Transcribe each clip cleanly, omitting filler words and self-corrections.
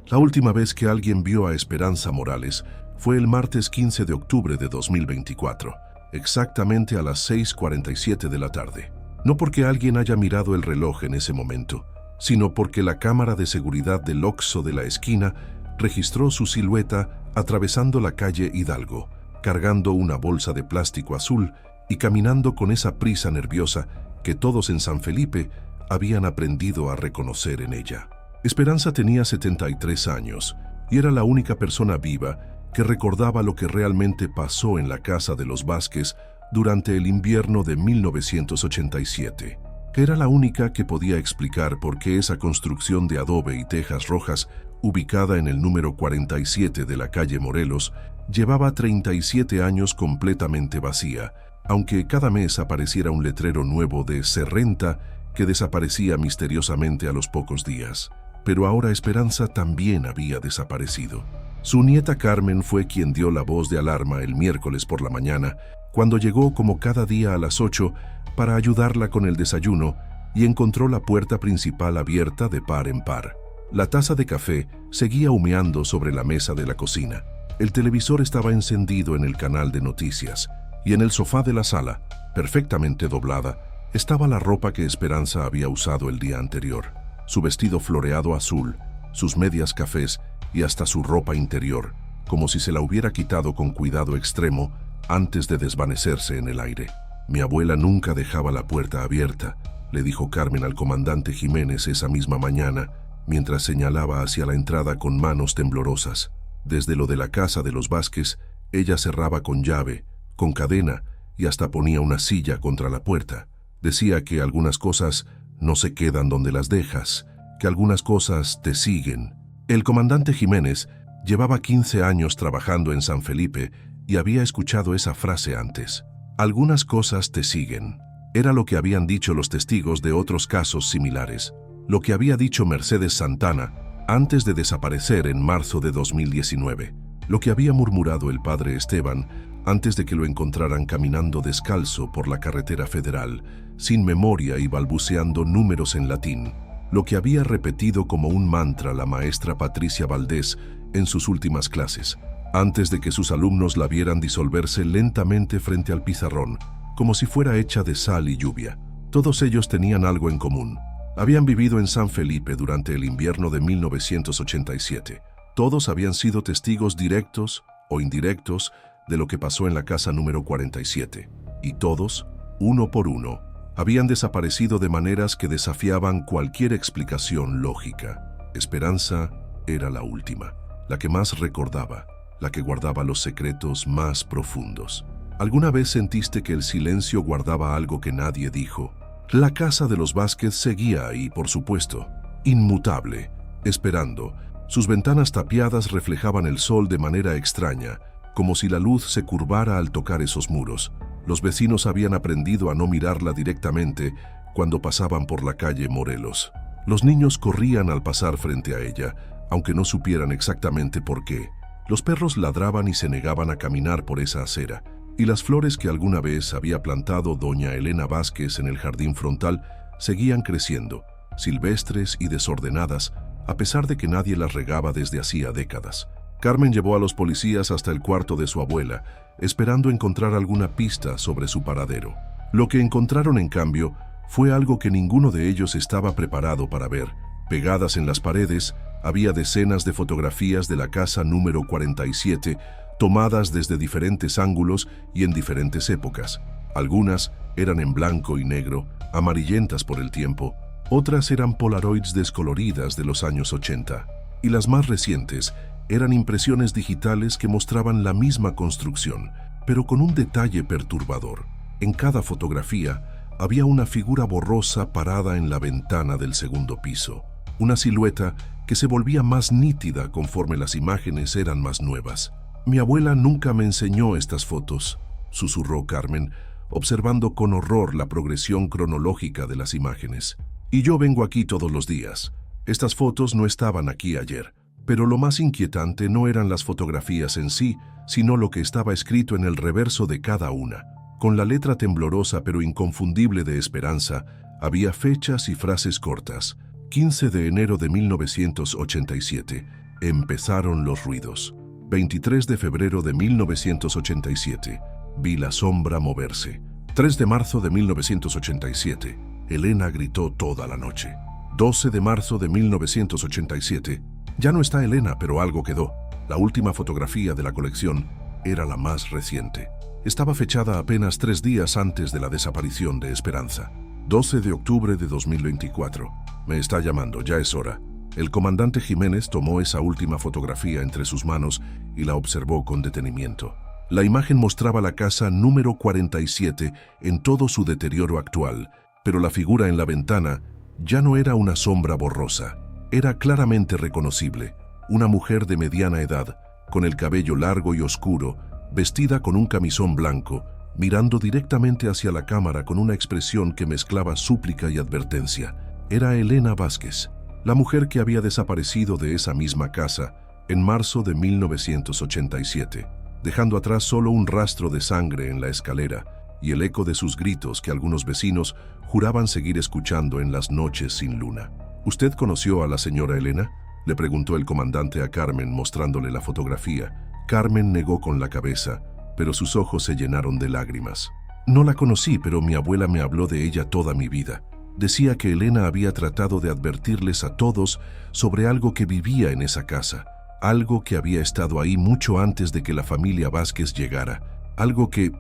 La última vez que alguien vio a Esperanza Morales fue el martes 15 de octubre de 2024, exactamente a las 6:47 de la tarde. No porque alguien haya mirado el reloj en ese momento, sino porque la cámara de seguridad del Oxxo de la esquina registró su silueta atravesando la calle Hidalgo, cargando una bolsa de plástico azul y caminando con esa prisa nerviosa que todos en San Felipe habían aprendido a reconocer en ella. Esperanza tenía 73 años y era la única persona viva que recordaba lo que realmente pasó en la casa de los Vázquez durante el invierno de 1987. Era la única que podía explicar por qué esa construcción de adobe y tejas rojas, ubicada en el número 47 de la calle Morelos, llevaba 37 años completamente vacía, aunque cada mes apareciera un letrero nuevo de "Se renta", que desaparecía misteriosamente a los pocos días. Pero ahora Esperanza también había desaparecido. Su nieta Carmen fue quien dio la voz de alarma el miércoles por la mañana, cuando llegó como cada día a las 8 para ayudarla con el desayuno y encontró la puerta principal abierta de par en par. La taza de café seguía humeando sobre la mesa de la cocina. El televisor estaba encendido en el canal de noticias y en el sofá de la sala, perfectamente doblada, estaba la ropa que Esperanza había usado el día anterior. Su vestido floreado azul, sus medias cafés y hasta su ropa interior, como si se la hubiera quitado con cuidado extremo antes de desvanecerse en el aire. «Mi abuela nunca dejaba la puerta abierta», le dijo Carmen al comandante Jiménez esa misma mañana, mientras señalaba hacia la entrada con manos temblorosas. Desde lo de la casa de los Vázquez, ella cerraba con llave, con cadena y hasta ponía una silla contra la puerta. Decía que algunas cosas no se quedan donde las dejas, que algunas cosas te siguen. El comandante Jiménez llevaba 15 años trabajando en San Felipe y había escuchado esa frase antes. Algunas cosas te siguen. Era lo que habían dicho los testigos de otros casos similares. Lo que había dicho Mercedes Santana antes de desaparecer en marzo de 2019. Lo que había murmurado el padre Esteban antes de que lo encontraran caminando descalzo por la carretera federal, sin memoria y balbuceando números en latín. Lo que había repetido como un mantra la maestra Patricia Valdés en sus últimas clases, antes de que sus alumnos la vieran disolverse lentamente frente al pizarrón, como si fuera hecha de sal y lluvia. Todos ellos tenían algo en común. Habían vivido en San Felipe durante el invierno de 1987. Todos habían sido testigos directos o indirectos de lo que pasó en la casa número 47. Y todos, uno por uno, habían desaparecido de maneras que desafiaban cualquier explicación lógica. Esperanza era la última, la que más recordaba, la que guardaba los secretos más profundos. ¿Alguna vez sentiste que el silencio guardaba algo que nadie dijo? La casa de los Vázquez seguía ahí, por supuesto, inmutable, esperando. Sus ventanas tapiadas reflejaban el sol de manera extraña, como si la luz se curvara al tocar esos muros. Los vecinos habían aprendido a no mirarla directamente cuando pasaban por la calle Morelos. Los niños corrían al pasar frente a ella, aunque no supieran exactamente por qué. Los perros ladraban y se negaban a caminar por esa acera, y las flores que alguna vez había plantado doña Elena Vázquez en el jardín frontal seguían creciendo, silvestres y desordenadas, a pesar de que nadie las regaba desde hacía décadas. Carmen llevó a los policías hasta el cuarto de su abuela, esperando encontrar alguna pista sobre su paradero. Lo que encontraron, en cambio, fue algo que ninguno de ellos estaba preparado para ver. Pegadas en las paredes, había decenas de fotografías de la casa número 47, tomadas desde diferentes ángulos y en diferentes épocas. Algunas eran en blanco y negro, amarillentas por el tiempo. Otras eran polaroids descoloridas de los años 80. Y las más recientes eran impresiones digitales que mostraban la misma construcción, pero con un detalle perturbador. En cada fotografía había una figura borrosa parada en la ventana del segundo piso. Una silueta que se volvía más nítida conforme las imágenes eran más nuevas. «Mi abuela nunca me enseñó estas fotos», susurró Carmen, observando con horror la progresión cronológica de las imágenes. «Y yo vengo aquí todos los días. Estas fotos no estaban aquí ayer». Pero lo más inquietante no eran las fotografías en sí, sino lo que estaba escrito en el reverso de cada una. Con la letra temblorosa pero inconfundible de Esperanza, había fechas y frases cortas. 15 de enero de 1987, Empezaron los ruidos. 23 de febrero de 1987. Vi la sombra moverse. 3 de marzo de 1987. Elena gritó toda la noche. 12 de marzo de 1987. Ya no está Elena, pero algo quedó. La última fotografía de la colección era la más reciente. Estaba fechada apenas 3 días antes de la desaparición de Esperanza. 12 de octubre de 2024. Me está llamando, ya es hora. El comandante Jiménez tomó esa última fotografía entre sus manos y la observó con detenimiento. La imagen mostraba la casa número 47 en todo su deterioro actual, pero la figura en la ventana ya no era una sombra borrosa. Era claramente reconocible, una mujer de mediana edad, con el cabello largo y oscuro, vestida con un camisón blanco, mirando directamente hacia la cámara con una expresión que mezclaba súplica y advertencia. Era Elena Vázquez, la mujer que había desaparecido de esa misma casa en marzo de 1987, dejando atrás solo un rastro de sangre en la escalera y el eco de sus gritos que algunos vecinos juraban seguir escuchando en las noches sin luna. ¿Usted conoció a la señora Elena?, le preguntó el comandante a Carmen mostrándole la fotografía. Carmen negó con la cabeza, pero sus ojos se llenaron de lágrimas. No la conocí, pero mi abuela me habló de ella toda mi vida. Decía que Elena había tratado de advertirles a todos sobre algo que vivía en esa casa, algo que había estado ahí mucho antes de que la familia Vázquez llegara, algo que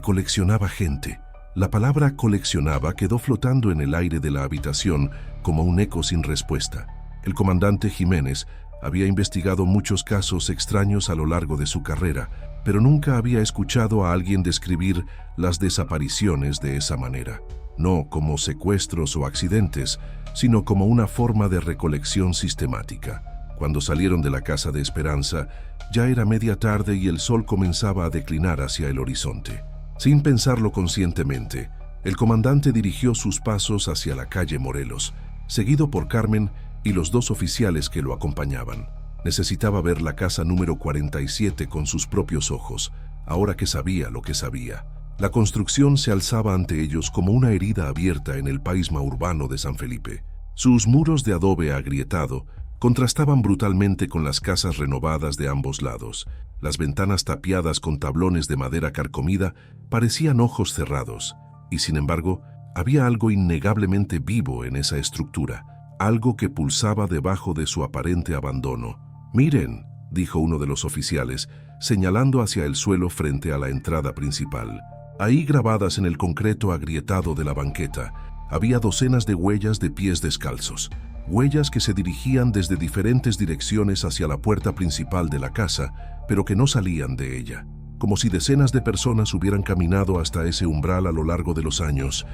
coleccionaba gente. La palabra coleccionaba quedó flotando en el aire de la habitación como un eco sin respuesta. El comandante Jiménez había investigado muchos casos extraños a lo largo de su carrera, pero nunca había escuchado a alguien describir las desapariciones de esa manera. No como secuestros o accidentes, sino como una forma de recolección sistemática. Cuando salieron de la casa de Esperanza, ya era media tarde y el sol comenzaba a declinar hacia el horizonte. Sin pensarlo conscientemente, el comandante dirigió sus pasos hacia la calle Morelos, seguido por Carmen y los 2 oficiales que lo acompañaban. Necesitaba ver la casa número 47 con sus propios ojos, ahora que sabía lo que sabía. La construcción se alzaba ante ellos como una herida abierta en el paisma urbano de San Felipe. Sus muros de adobe agrietado contrastaban brutalmente con las casas renovadas de ambos lados. Las ventanas tapiadas con tablones de madera carcomida parecían ojos cerrados, y sin embargo, había algo innegablemente vivo en esa estructura, algo que pulsaba debajo de su aparente abandono. «Miren», dijo uno de los oficiales, señalando hacia el suelo frente a la entrada principal. Ahí, grabadas en el concreto agrietado de la banqueta, había docenas de huellas de pies descalzos, huellas que se dirigían desde diferentes direcciones hacia la puerta principal de la casa, pero que no salían de ella, como si decenas de personas hubieran caminado hasta ese umbral a lo largo de los años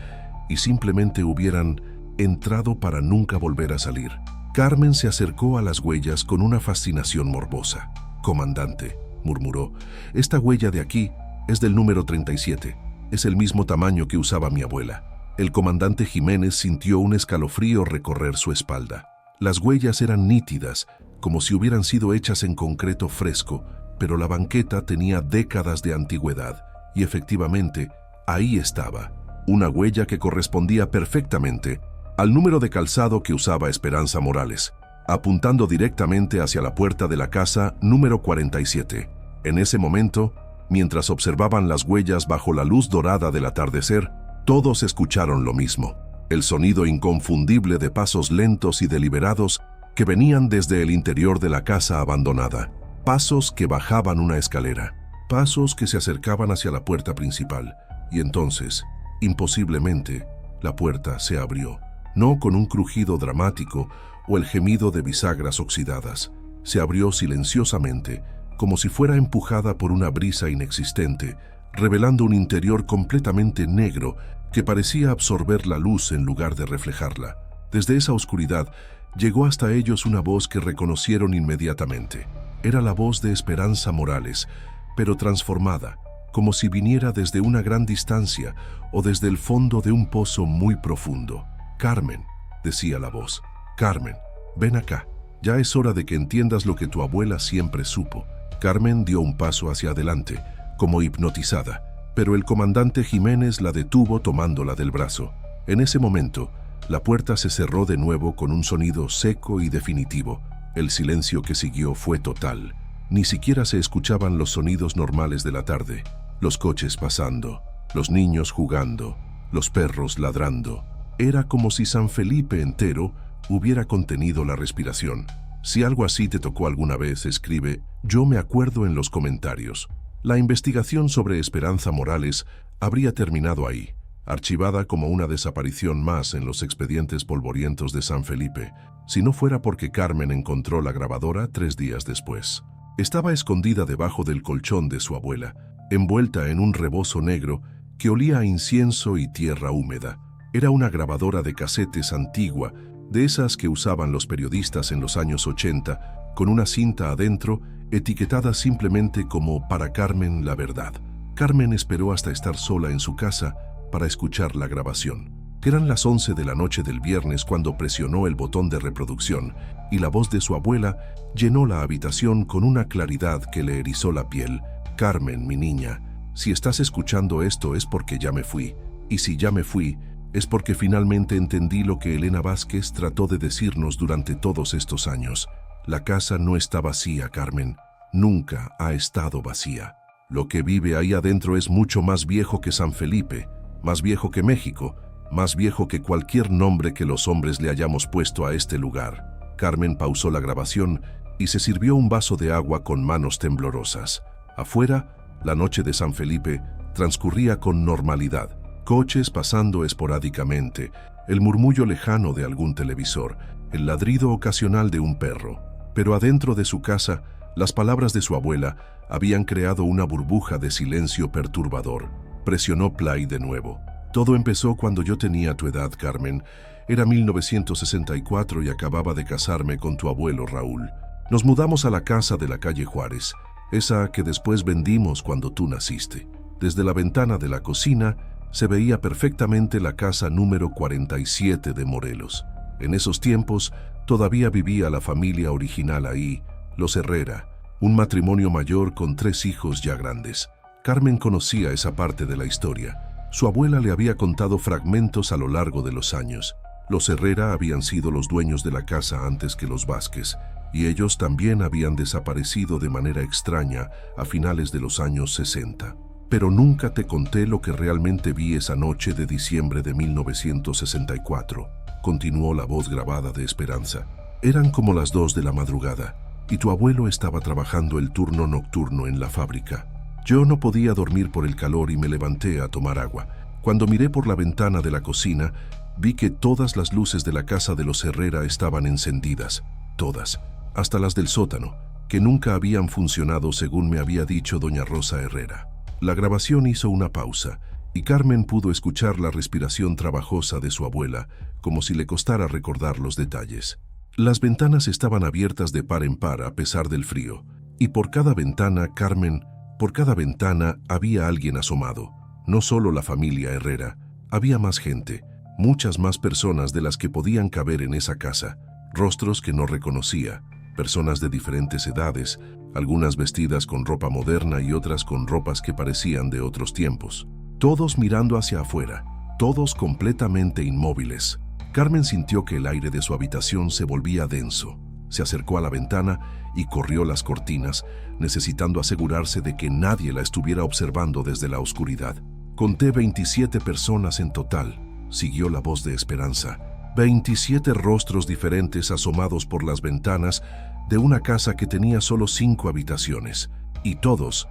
y simplemente hubieran entrado para nunca volver a salir. Carmen se acercó a las huellas con una fascinación morbosa. «Comandante», murmuró, «esta huella de aquí es del número 37. Es el mismo tamaño que usaba mi abuela». El comandante Jiménez sintió un escalofrío recorrer su espalda. Las huellas eran nítidas, como si hubieran sido hechas en concreto fresco, pero la banqueta tenía décadas de antigüedad, y efectivamente, ahí estaba, una huella que correspondía perfectamente al número de calzado que usaba Esperanza Morales, apuntando directamente hacia la puerta de la casa número 47. En ese momento, mientras observaban las huellas bajo la luz dorada del atardecer, todos escucharon lo mismo, el sonido inconfundible de pasos lentos y deliberados que venían desde el interior de la casa abandonada, pasos que bajaban una escalera, pasos que se acercaban hacia la puerta principal, y entonces, imposiblemente, la puerta se abrió. No con un crujido dramático o el gemido de bisagras oxidadas. Se abrió silenciosamente, como si fuera empujada por una brisa inexistente, revelando un interior completamente negro que parecía absorber la luz en lugar de reflejarla. Desde esa oscuridad llegó hasta ellos una voz que reconocieron inmediatamente. Era la voz de Esperanza Morales, pero transformada, como si viniera desde una gran distancia o desde el fondo de un pozo muy profundo. «Carmen», decía la voz, «Carmen, ven acá. Ya es hora de que entiendas lo que tu abuela siempre supo». Carmen dio un paso hacia adelante, como hipnotizada, pero el comandante Jiménez la detuvo tomándola del brazo. En ese momento, la puerta se cerró de nuevo con un sonido seco y definitivo. El silencio que siguió fue total. Ni siquiera se escuchaban los sonidos normales de la tarde. Los coches pasando, los niños jugando, los perros ladrando. Era como si San Felipe entero hubiera contenido la respiración. Si algo así te tocó alguna vez, escribe "Yo me acuerdo" en los comentarios. La investigación sobre Esperanza Morales habría terminado ahí, archivada como una desaparición más en los expedientes polvorientos de San Felipe, si no fuera porque Carmen encontró la grabadora 3 días después. Estaba escondida debajo del colchón de su abuela, envuelta en un rebozo negro que olía a incienso y tierra húmeda. Era una grabadora de casetes antigua, de esas que usaban los periodistas en los años 80, con una cinta adentro etiquetada simplemente como "Para Carmen la verdad". Carmen esperó hasta estar sola en su casa para escuchar la grabación. Eran las 11 de la noche del viernes cuando presionó el botón de reproducción y la voz de su abuela llenó la habitación con una claridad que le erizó la piel. "Carmen, mi niña, si estás escuchando esto es porque ya me fui. Y si ya me fui, es porque finalmente entendí lo que Elena Vázquez trató de decirnos durante todos estos años. La casa no está vacía, Carmen. Nunca ha estado vacía. Lo que vive ahí adentro es mucho más viejo que San Felipe, más viejo que México, más viejo que cualquier nombre que los hombres le hayamos puesto a este lugar". Carmen pausó la grabación y se sirvió un vaso de agua con manos temblorosas. Afuera, la noche de San Felipe transcurría con normalidad. Coches pasando esporádicamente, el murmullo lejano de algún televisor, el ladrido ocasional de un perro. Pero adentro de su casa, las palabras de su abuela habían creado una burbuja de silencio perturbador. Presionó play de nuevo. "Todo empezó cuando yo tenía tu edad, Carmen. Era 1964 y acababa de casarme con tu abuelo Raúl. Nos mudamos a la casa de la calle Juárez, esa que después vendimos cuando tú naciste. Desde la ventana de la cocina se veía perfectamente la casa número 47 de Morelos. En esos tiempos todavía vivía la familia original ahí, los Herrera, un matrimonio mayor con 3 hijos ya grandes". Carmen conocía esa parte de la historia. Su abuela le había contado fragmentos a lo largo de los años. Los Herrera habían sido los dueños de la casa antes que los Vázquez, y ellos también habían desaparecido de manera extraña a finales de los años 60. "Pero nunca te conté lo que realmente vi esa noche de diciembre de 1964, continuó la voz grabada de Esperanza. "Eran como las 2 de la madrugada, y tu abuelo estaba trabajando el turno nocturno en la fábrica. Yo no podía dormir por el calor y me levanté a tomar agua. Cuando miré por la ventana de la cocina, vi que todas las luces de la casa de los Herrera estaban encendidas, todas, hasta las del sótano, que nunca habían funcionado según me había dicho doña Rosa Herrera". La grabación hizo una pausa, y Carmen pudo escuchar la respiración trabajosa de su abuela, como si le costara recordar los detalles. Las ventanas estaban abiertas de par en par a pesar del frío, y por cada ventana, Carmen, por cada ventana había alguien asomado. No solo la familia Herrera, había más gente, muchas más personas de las que podían caber en esa casa, rostros que no reconocía, personas de diferentes edades, algunas vestidas con ropa moderna y otras con ropas que parecían de otros tiempos. Todos mirando hacia afuera, todos completamente inmóviles. Carmen sintió que el aire de su habitación se volvía denso. Se acercó a la ventana y corrió las cortinas, necesitando asegurarse de que nadie la estuviera observando desde la oscuridad. "Conté 27 personas en total", siguió la voz de Esperanza. 27 rostros diferentes asomados por las ventanas de una casa que tenía solo 5 habitaciones. Y todos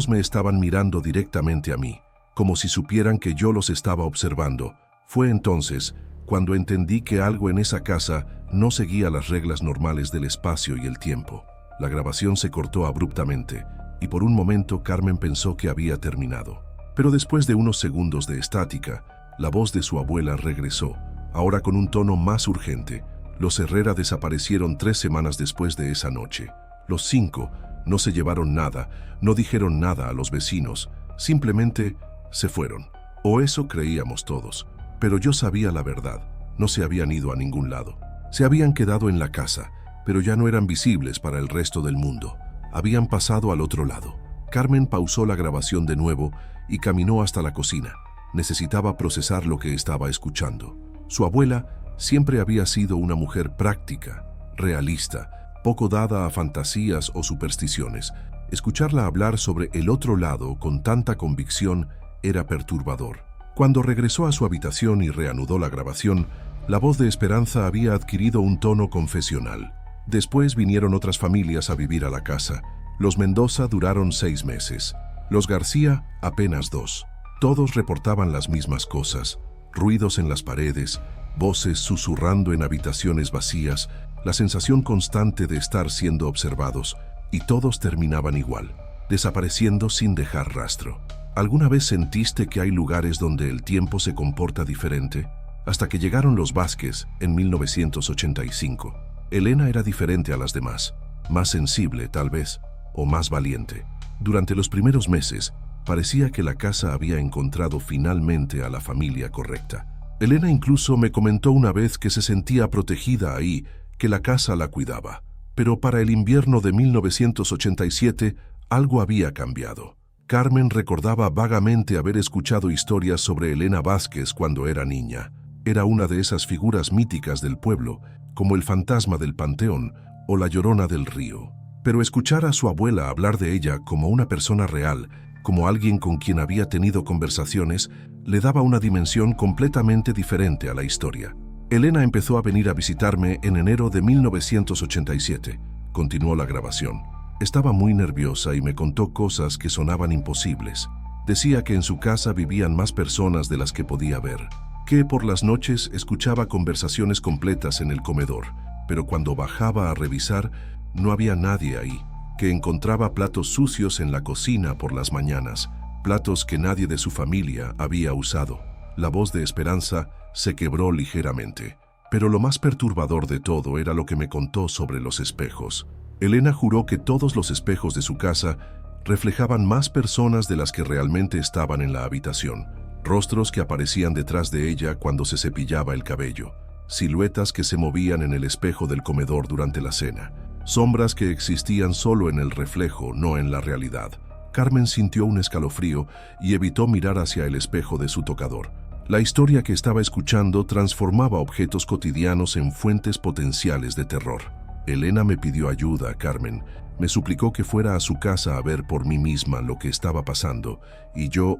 me estaban mirando directamente a mí, como si supieran que yo los estaba observando. Fue entonces cuando entendí que algo en esa casa no seguía las reglas normales del espacio y el tiempo. La grabación se cortó abruptamente, y por un momento Carmen pensó que había terminado. Pero después de unos segundos de estática, la voz de su abuela regresó, ahora con un tono más urgente. "Los Herrera desaparecieron 3 semanas después de esa noche. Los 5 no se llevaron nada, no dijeron nada a los vecinos, simplemente se fueron. O eso creíamos todos. Pero yo sabía la verdad, no se habían ido a ningún lado. Se habían quedado en la casa, pero ya no eran visibles para el resto del mundo. Habían pasado al otro lado". Carmen pausó la grabación de nuevo y caminó hasta la cocina. Necesitaba procesar lo que estaba escuchando. Su abuela siempre había sido una mujer práctica, realista, poco dada a fantasías o supersticiones. Escucharla hablar sobre el otro lado con tanta convicción era perturbador. Cuando regresó a su habitación y reanudó la grabación, la voz de Esperanza había adquirido un tono confesional. Después vinieron otras familias a vivir a la casa. Los Mendoza duraron 6 meses. Los García, apenas 2. Todos reportaban las mismas cosas: ruidos en las paredes, voces susurrando en habitaciones vacías, la sensación constante de estar siendo observados, y todos terminaban igual, desapareciendo sin dejar rastro. ¿Alguna vez sentiste que hay lugares donde el tiempo se comporta diferente? Hasta que llegaron los Vázquez en 1985. Elena era diferente a las demás, más sensible tal vez, o más valiente. Durante los primeros meses, parecía que la casa había encontrado finalmente a la familia correcta. Elena incluso me comentó una vez que se sentía protegida ahí, que la casa la cuidaba. Pero para el invierno de 1987, algo había cambiado. Carmen recordaba vagamente haber escuchado historias sobre Elena Vázquez cuando era niña. Era una de esas figuras míticas del pueblo, como el fantasma del panteón o la Llorona del río. Pero escuchar a su abuela hablar de ella como una persona real, como alguien con quien había tenido conversaciones, le daba una dimensión completamente diferente a la historia. Elena empezó a venir a visitarme en enero de 1987. Continuó la grabación. Estaba muy nerviosa y me contó cosas que sonaban imposibles. Decía que en su casa vivían más personas de las que podía ver, que por las noches escuchaba conversaciones completas en el comedor, pero cuando bajaba a revisar no había nadie ahí, que encontraba platos sucios en la cocina por las mañanas, platos que nadie de su familia había usado. La voz de Esperanza se quebró ligeramente, pero lo más perturbador de todo era lo que me contó sobre los espejos. Elena juró que todos los espejos de su casa reflejaban más personas de las que realmente estaban en la habitación, rostros que aparecían detrás de ella cuando se cepillaba el cabello, siluetas que se movían en el espejo del comedor durante la cena, sombras que existían solo en el reflejo, no en la realidad. Carmen sintió un escalofrío y evitó mirar hacia el espejo de su tocador. La historia que estaba escuchando transformaba objetos cotidianos en fuentes potenciales de terror. Elena me pidió ayuda, Carmen. Me suplicó que fuera a su casa a ver por mí misma lo que estaba pasando, y yo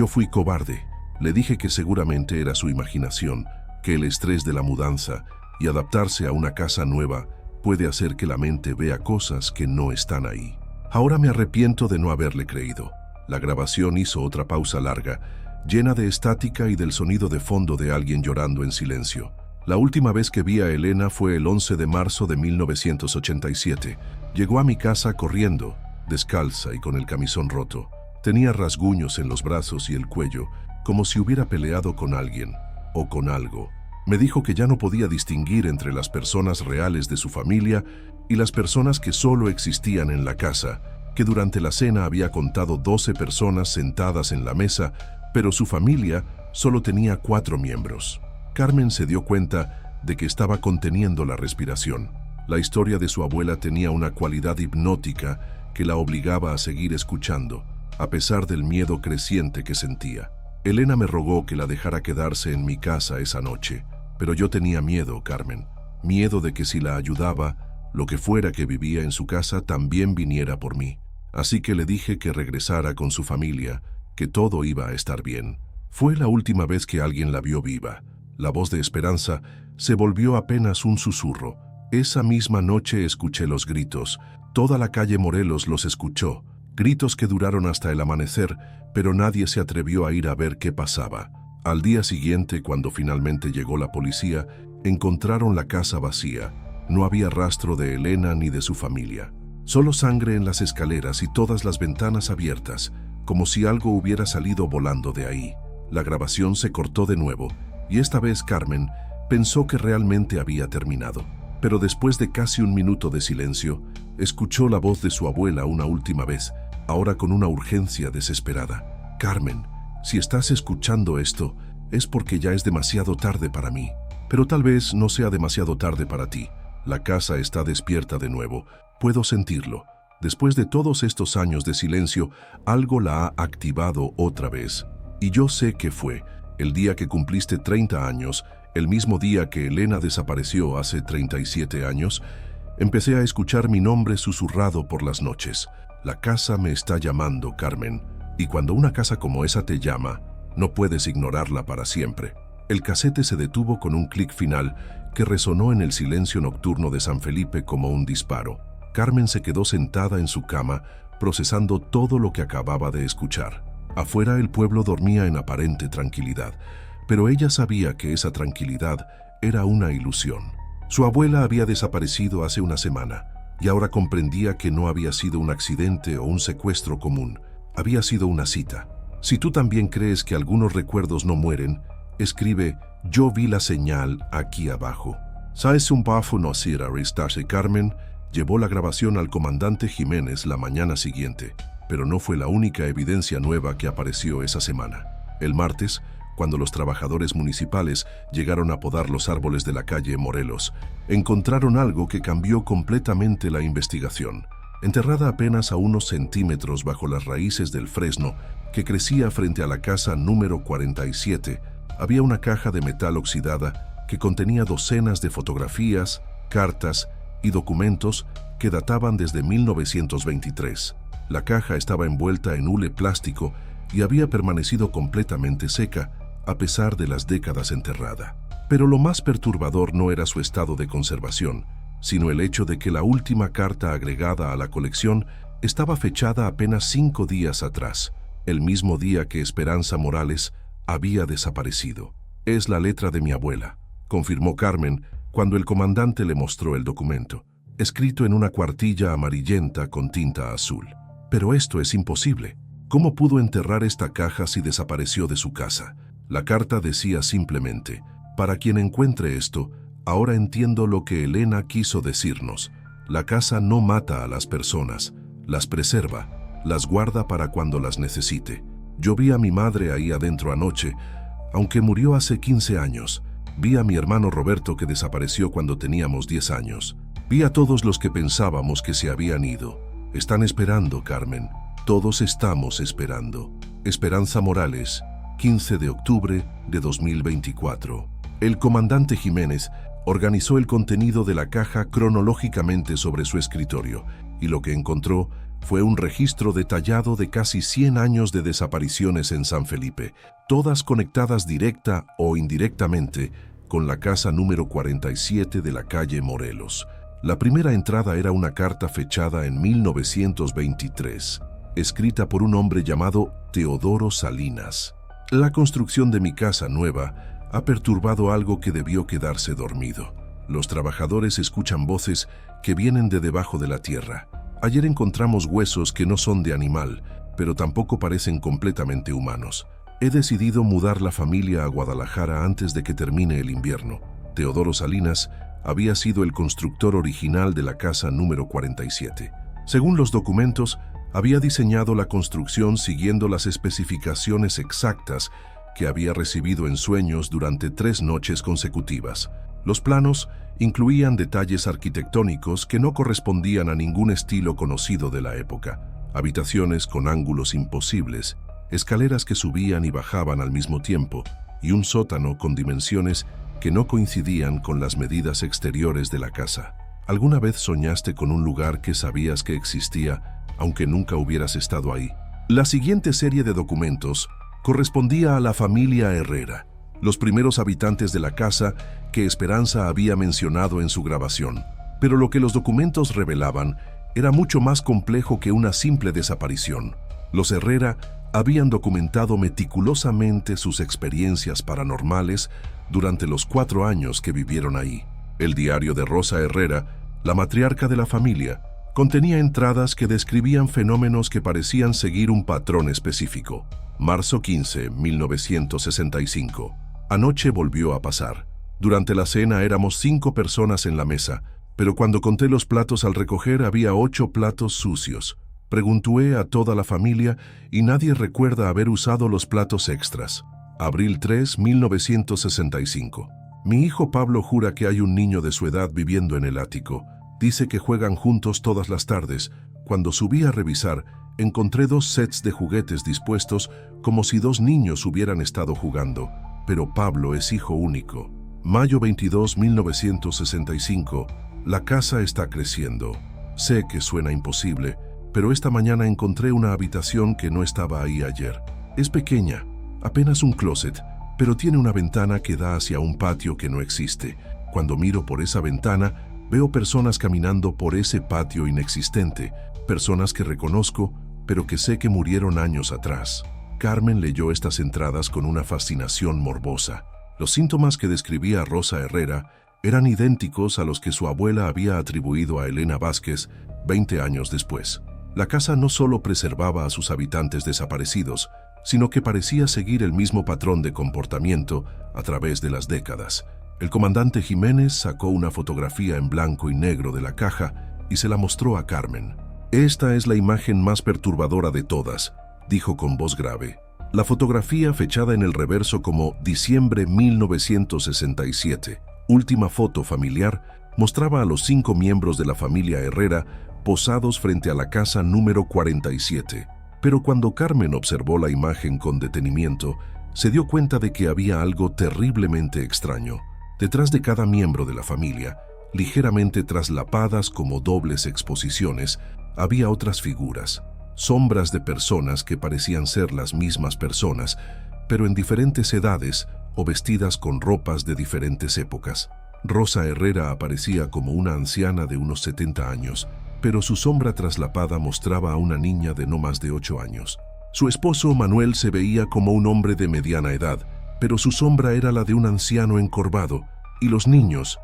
fui cobarde. Le dije que seguramente era su imaginación, que el estrés de la mudanza y adaptarse a una casa nueva puede hacer que la mente vea cosas que no están ahí. Ahora me arrepiento de no haberle creído. La grabación hizo otra pausa larga, llena de estática y del sonido de fondo de alguien llorando en silencio. La última vez que vi a Elena fue el 11 de marzo de 1987. Llegó a mi casa corriendo, descalza y con el camisón roto. Tenía rasguños en los brazos y el cuello, como si hubiera peleado con alguien o con algo. Me dijo que ya no podía distinguir entre las personas reales de su familia y las personas que solo existían en la casa, que durante la cena había contado 12 personas sentadas en la mesa, pero su familia solo tenía 4 miembros. Carmen se dio cuenta de que estaba conteniendo la respiración. La historia de su abuela tenía una cualidad hipnótica que la obligaba a seguir escuchando, a pesar del miedo creciente que sentía. Elena me rogó que la dejara quedarse en mi casa esa noche, pero yo tenía miedo, Carmen. Miedo de que si la ayudaba, lo que fuera que vivía en su casa también viniera por mí. Así que le dije que regresara con su familia, que todo iba a estar bien. Fue la última vez que alguien la vio viva. La voz de Esperanza se volvió apenas un susurro. Esa misma noche escuché los gritos. Toda la calle Morelos los escuchó. Gritos que duraron hasta el amanecer, pero nadie se atrevió a ir a ver qué pasaba. Al día siguiente, cuando finalmente llegó la policía, encontraron la casa vacía. No había rastro de Elena ni de su familia. Solo sangre en las escaleras y todas las ventanas abiertas, como si algo hubiera salido volando de ahí. La grabación se cortó de nuevo, y esta vez Carmen pensó que realmente había terminado. Pero después de casi un minuto de silencio, escuchó la voz de su abuela una última vez, ahora con una urgencia desesperada. Carmen, si estás escuchando esto, es porque ya es demasiado tarde para mí. Pero tal vez no sea demasiado tarde para ti. La casa está despierta de nuevo. Puedo sentirlo. Después de todos estos años de silencio, algo la ha activado otra vez. Y yo sé que fue el día que cumpliste 30 años, el mismo día que Elena desapareció hace 37 años, Empecé a escuchar mi nombre susurrado por las noches. La casa me está llamando, Carmen. Y cuando una casa como esa te llama, no puedes ignorarla para siempre. El casete se detuvo con un clic final que resonó en el silencio nocturno de San Felipe como un disparo. Carmen se quedó sentada en su cama, procesando todo lo que acababa de escuchar. Afuera el pueblo dormía en aparente tranquilidad, pero ella sabía que esa tranquilidad era una ilusión. Su abuela había desaparecido hace una semana, y ahora comprendía que no había sido un accidente o un secuestro común, había sido una cita. Si tú también crees que algunos recuerdos no mueren, escribe "Yo vi la señal" aquí abajo. ¿Sabes un bafo no hacer arrestarse? Carmen llevó la grabación al comandante Jiménez la mañana siguiente, pero no fue la única evidencia nueva que apareció esa semana. El martes, cuando los trabajadores municipales llegaron a podar los árboles de la calle Morelos, encontraron algo que cambió completamente la investigación. Enterrada apenas a unos centímetros bajo las raíces del fresno que crecía frente a la casa número 47, había una caja de metal oxidada que contenía docenas de fotografías, cartas y documentos que databan desde 1923. La caja estaba envuelta en hule plástico y había permanecido completamente seca, a pesar de las décadas enterrada. Pero lo más perturbador no era su estado de conservación, sino el hecho de que la última carta agregada a la colección estaba fechada apenas 5 días atrás, el mismo día que Esperanza Morales había desaparecido. «Es la letra de mi abuela», confirmó Carmen cuando el comandante le mostró el documento, escrito en una cuartilla amarillenta con tinta azul. «Pero esto es imposible. ¿Cómo pudo enterrar esta caja si desapareció de su casa?» La carta decía simplemente: «Para quien encuentre esto, ahora entiendo lo que Elena quiso decirnos. La casa no mata a las personas, las preserva, las guarda para cuando las necesite. Yo vi a mi madre ahí adentro anoche, aunque murió hace 15 años. Vi a mi hermano Roberto que desapareció cuando teníamos 10 años. Vi a todos los que pensábamos que se habían ido. Están esperando, Carmen. Todos estamos esperando». Esperanza Morales, 15 de octubre de 2024. El comandante Jiménez organizó el contenido de la caja cronológicamente sobre su escritorio, y lo que encontró fue un registro detallado de casi 100 años de desapariciones en San Felipe, todas conectadas directa o indirectamente con la casa número 47 de la calle Morelos. La primera entrada era una carta fechada en 1923, escrita por un hombre llamado Teodoro Salinas. «La construcción de mi casa nueva ha perturbado algo que debió quedarse dormido. Los trabajadores escuchan voces que vienen de debajo de la tierra. Ayer encontramos huesos que no son de animal, pero tampoco parecen completamente humanos. He decidido mudar la familia a Guadalajara antes de que termine el invierno». Teodoro Salinas había sido el constructor original de la casa número 47. Según los documentos, había diseñado la construcción siguiendo las especificaciones exactas que había recibido en sueños durante 3 noches consecutivas. Los planos incluían detalles arquitectónicos que no correspondían a ningún estilo conocido de la época: habitaciones con ángulos imposibles, escaleras que subían y bajaban al mismo tiempo, y un sótano con dimensiones que no coincidían con las medidas exteriores de la casa. ¿Alguna vez soñaste con un lugar que sabías que existía, aunque nunca hubieras estado ahí? La siguiente serie de documentos correspondía a la familia Herrera, los primeros habitantes de la casa que Esperanza había mencionado en su grabación. Pero lo que los documentos revelaban era mucho más complejo que una simple desaparición. Los Herrera habían documentado meticulosamente sus experiencias paranormales durante los 4 años que vivieron ahí. El diario de Rosa Herrera, la matriarca de la familia, contenía entradas que describían fenómenos que parecían seguir un patrón específico. Marzo 15, 1965. Anoche volvió a pasar. Durante la cena éramos 5 personas en la mesa, pero cuando conté los platos al recoger había 8 platos sucios. Pregunté a toda la familia y nadie recuerda haber usado los platos extras. Abril 3, 1965. Mi hijo Pablo jura que hay un niño de su edad viviendo en el ático. Dice que juegan juntos todas las tardes. Cuando subí a revisar, encontré 2 sets de juguetes dispuestos como si 2 niños hubieran estado jugando. Pero Pablo es hijo único. Mayo 22, 1965. La casa está creciendo. Sé que suena imposible, pero esta mañana encontré una habitación que no estaba ahí ayer. Es pequeña, apenas un closet, pero tiene una ventana que da hacia un patio que no existe. Cuando miro por esa ventana, veo personas caminando por ese patio inexistente, personas que reconozco, pero que sé que murieron años atrás. Carmen leyó estas entradas con una fascinación morbosa. Los síntomas que describía Rosa Herrera eran idénticos a los que su abuela había atribuido a Elena Vázquez 20 años después. La casa no solo preservaba a sus habitantes desaparecidos, sino que parecía seguir el mismo patrón de comportamiento a través de las décadas. El comandante Jiménez sacó una fotografía en blanco y negro de la caja y se la mostró a Carmen. «Esta es la imagen más perturbadora de todas», dijo con voz grave. La fotografía, fechada en el reverso como diciembre 1967, última foto familiar, mostraba a los 5 miembros de la familia Herrera posados frente a la casa número 47. Pero cuando Carmen observó la imagen con detenimiento, se dio cuenta de que había algo terriblemente extraño. Detrás de cada miembro de la familia, ligeramente traslapadas como dobles exposiciones, había otras figuras, sombras de personas que parecían ser las mismas personas, pero en diferentes edades o vestidas con ropas de diferentes épocas. Rosa Herrera aparecía como una anciana de unos 70 años, pero su sombra traslapada mostraba a una niña de no más de 8 años. Su esposo Manuel se veía como un hombre de mediana edad, pero su sombra era la de un anciano encorvado, y los niños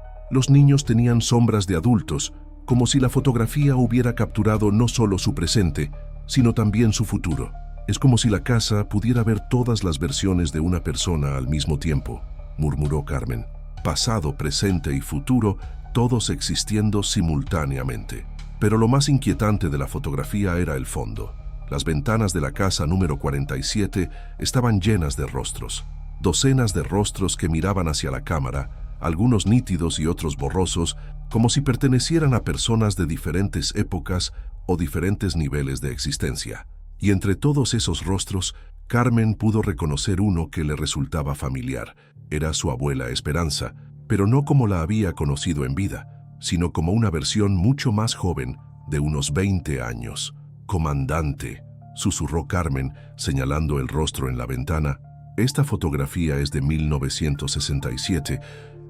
tenían sombras de adultos, como si la fotografía hubiera capturado no solo su presente, sino también su futuro. Es como si la casa pudiera ver todas las versiones de una persona al mismo tiempo, murmuró Carmen. Pasado, presente y futuro, todos existiendo simultáneamente. Pero lo más inquietante de la fotografía era el fondo. Las ventanas de la casa número 47 estaban llenas de rostros. Docenas de rostros que miraban hacia la cámara, algunos nítidos y otros borrosos, como si pertenecieran a personas de diferentes épocas o diferentes niveles de existencia. Y entre todos esos rostros, Carmen pudo reconocer uno que le resultaba familiar. Era su abuela Esperanza, pero no como la había conocido en vida, sino como una versión mucho más joven, de unos 20 años. «Comandante», susurró Carmen, señalando el rostro en la ventana. «Esta fotografía es de 1967.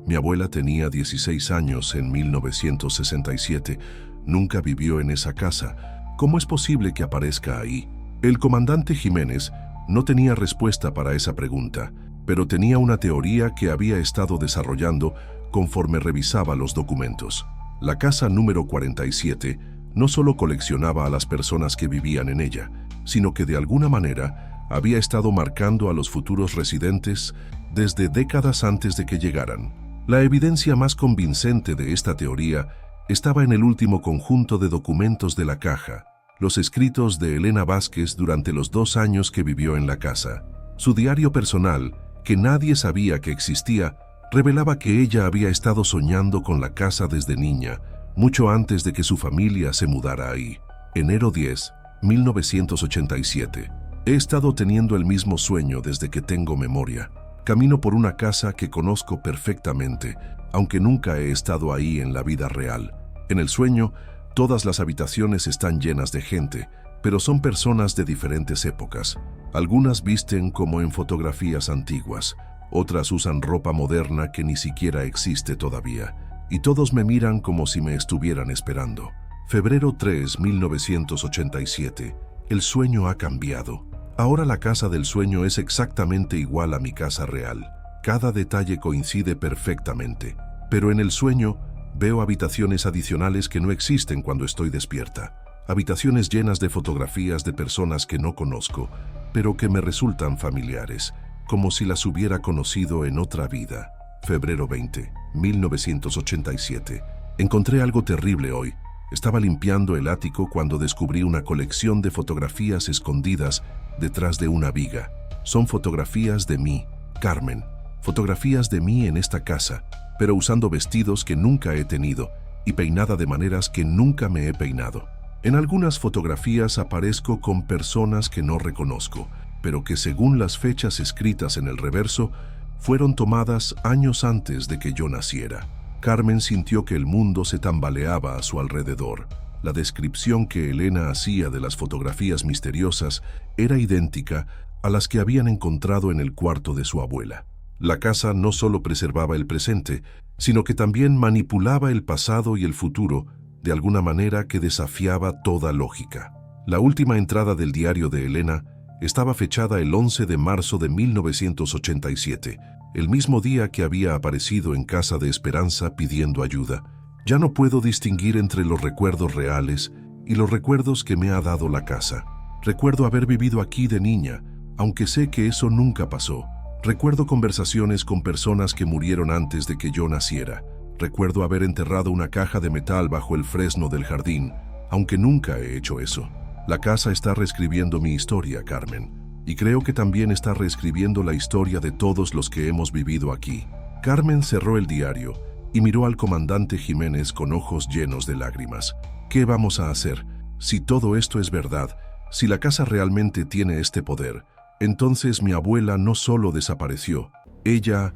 Mi abuela tenía 16 años en 1967. Nunca vivió en esa casa. ¿Cómo es posible que aparezca ahí?» El comandante Jiménez no tenía respuesta para esa pregunta, pero tenía una teoría que había estado desarrollando conforme revisaba los documentos. La casa número 47 no solo coleccionaba a las personas que vivían en ella, sino que de alguna manera había estado marcando a los futuros residentes desde décadas antes de que llegaran. La evidencia más convincente de esta teoría estaba en el último conjunto de documentos de la caja, los escritos de Elena Vázquez durante los 2 años que vivió en la casa. Su diario personal, que nadie sabía que existía, revelaba que ella había estado soñando con la casa desde niña, mucho antes de que su familia se mudara ahí. Enero 10, 1987. He estado teniendo el mismo sueño desde que tengo memoria. Camino por una casa que conozco perfectamente, aunque nunca he estado ahí en la vida real. En el sueño, todas las habitaciones están llenas de gente, pero son personas de diferentes épocas. Algunas visten como en fotografías antiguas, otras usan ropa moderna que ni siquiera existe todavía, y todos me miran como si me estuvieran esperando. Febrero 3, 1987. El sueño ha cambiado. Ahora la casa del sueño es exactamente igual a mi casa real. Cada detalle coincide perfectamente, pero en el sueño veo habitaciones adicionales que no existen cuando estoy despierta. Habitaciones llenas de fotografías de personas que no conozco, pero que me resultan familiares, como si las hubiera conocido en otra vida. Febrero 20, 1987. Encontré algo terrible hoy. Estaba limpiando el ático cuando descubrí una colección de fotografías escondidas detrás de una viga. Son fotografías de mí, Carmen. Fotografías de mí en esta casa, pero usando vestidos que nunca he tenido y peinada de maneras que nunca me he peinado. En algunas fotografías aparezco con personas que no reconozco, pero que según las fechas escritas en el reverso, fueron tomadas años antes de que yo naciera. Carmen sintió que el mundo se tambaleaba a su alrededor. La descripción que Elena hacía de las fotografías misteriosas era idéntica a las que habían encontrado en el cuarto de su abuela. La casa no solo preservaba el presente, sino que también manipulaba el pasado y el futuro de alguna manera que desafiaba toda lógica. La última entrada del diario de Elena estaba fechada el 11 de marzo de 1987, el mismo día que había aparecido en casa de Esperanza pidiendo ayuda. Ya no puedo distinguir entre los recuerdos reales y los recuerdos que me ha dado la casa. Recuerdo haber vivido aquí de niña, aunque sé que eso nunca pasó. Recuerdo conversaciones con personas que murieron antes de que yo naciera. Recuerdo haber enterrado una caja de metal bajo el fresno del jardín, aunque nunca he hecho eso. La casa está reescribiendo mi historia, Carmen, y creo que también está reescribiendo la historia de todos los que hemos vivido aquí. Carmen cerró el diario y miró al comandante Jiménez con ojos llenos de lágrimas. ¿Qué vamos a hacer? Si todo esto es verdad, si la casa realmente tiene este poder, entonces mi abuela no solo desapareció, ella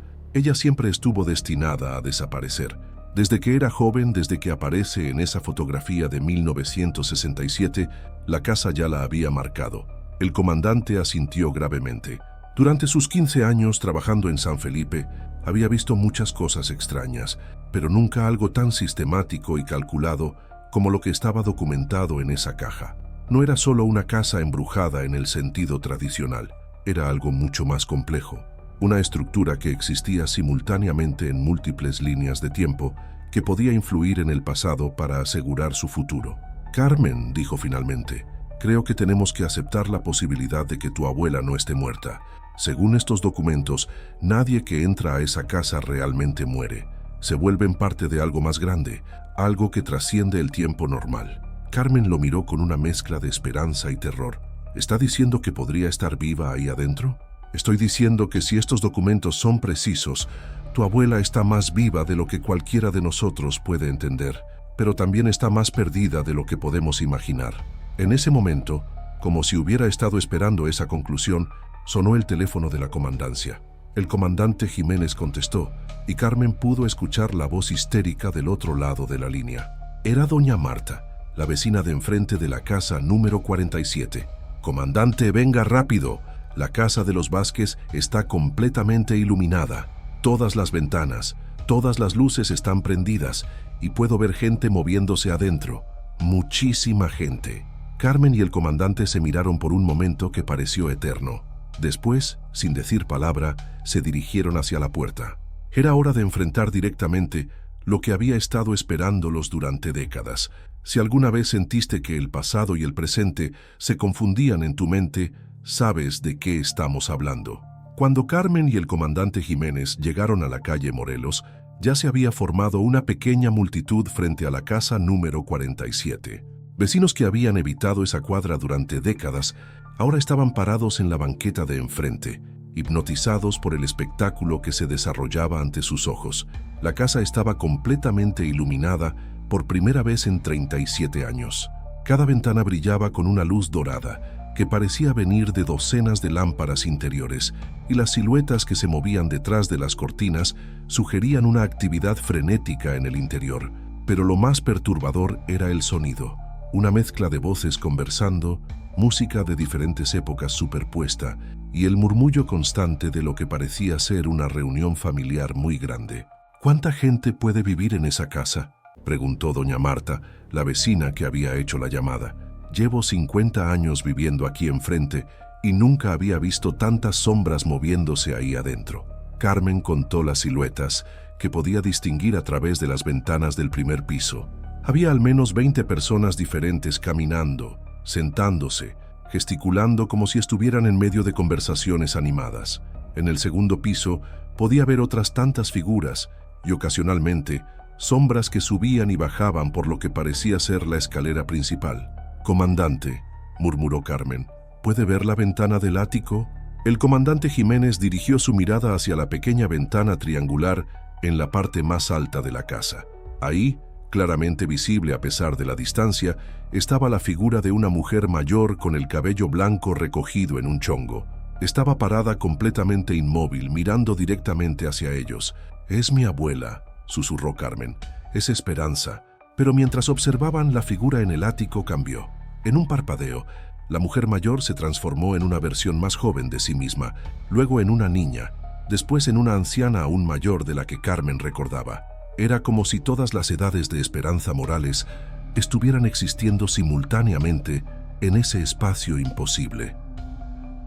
siempre estuvo destinada a desaparecer. Desde que era joven, desde que aparece en esa fotografía de 1967, la casa ya la había marcado. El comandante asintió gravemente. Durante sus 15 años trabajando en San Felipe, había visto muchas cosas extrañas, pero nunca algo tan sistemático y calculado como lo que estaba documentado en esa caja. No era solo una casa embrujada en el sentido tradicional, era algo mucho más complejo. Una estructura que existía simultáneamente en múltiples líneas de tiempo que podía influir en el pasado para asegurar su futuro. Carmen, dijo finalmente, creo que tenemos que aceptar la posibilidad de que tu abuela no esté muerta. Según estos documentos, nadie que entra a esa casa realmente muere. Se vuelven parte de algo más grande, algo que trasciende el tiempo normal. Carmen lo miró con una mezcla de esperanza y terror. ¿Está diciendo que podría estar viva ahí adentro? Estoy diciendo que si estos documentos son precisos, tu abuela está más viva de lo que cualquiera de nosotros puede entender, pero también está más perdida de lo que podemos imaginar. En ese momento, como si hubiera estado esperando esa conclusión, sonó el teléfono de la comandancia. El comandante Jiménez contestó, y Carmen pudo escuchar la voz histérica del otro lado de la línea. Era doña Marta, la vecina de enfrente de la casa número 47. «Comandante, venga rápido. La casa de los Vázquez está completamente iluminada. Todas las ventanas, todas las luces están prendidas y puedo ver gente moviéndose adentro. Muchísima gente». Carmen y el comandante se miraron por un momento que pareció eterno. Después, sin decir palabra, se dirigieron hacia la puerta. Era hora de enfrentar directamente lo que había estado esperándolos durante décadas. Si alguna vez sentiste que el pasado y el presente se confundían en tu mente, sabes de qué estamos hablando. Cuando Carmen y el comandante Jiménez llegaron a la calle Morelos, ya se había formado una pequeña multitud frente a la casa número 47. Vecinos que habían evitado esa cuadra durante décadas, ahora estaban parados en la banqueta de enfrente, hipnotizados por el espectáculo que se desarrollaba ante sus ojos. La casa estaba completamente iluminada por primera vez en 37 años. Cada ventana brillaba con una luz dorada que parecía venir de docenas de lámparas interiores, y las siluetas que se movían detrás de las cortinas sugerían una actividad frenética en el interior. Pero lo más perturbador era el sonido, una mezcla de voces conversando, música de diferentes épocas superpuesta y el murmullo constante de lo que parecía ser una reunión familiar muy grande. ¿Cuánta gente puede vivir en esa casa?, preguntó doña Marta, la vecina que había hecho la llamada. Llevo 50 años viviendo aquí enfrente y nunca había visto tantas sombras moviéndose ahí adentro. Carmen contó las siluetas que podía distinguir a través de las ventanas del primer piso. Había al menos 20 personas diferentes caminando, sentándose, gesticulando como si estuvieran en medio de conversaciones animadas. En el segundo piso podía ver otras tantas figuras y ocasionalmente sombras que subían y bajaban por lo que parecía ser la escalera principal. «Comandante», murmuró Carmen, ¿puede ver la ventana del ático? El comandante Jiménez dirigió su mirada hacia la pequeña ventana triangular en la parte más alta de la casa. Ahí, claramente visible a pesar de la distancia, estaba la figura de una mujer mayor con el cabello blanco recogido en un chongo. Estaba parada completamente inmóvil, mirando directamente hacia ellos. «Es mi abuela», susurró Carmen. Es Esperanza. Pero mientras observaban, la figura en el ático cambió. En un parpadeo, la mujer mayor se transformó en una versión más joven de sí misma, luego en una niña, después en una anciana aún mayor de la que Carmen recordaba. Era como si todas las edades de Esperanza Morales estuvieran existiendo simultáneamente en ese espacio imposible.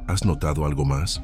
¿Has notado algo más?,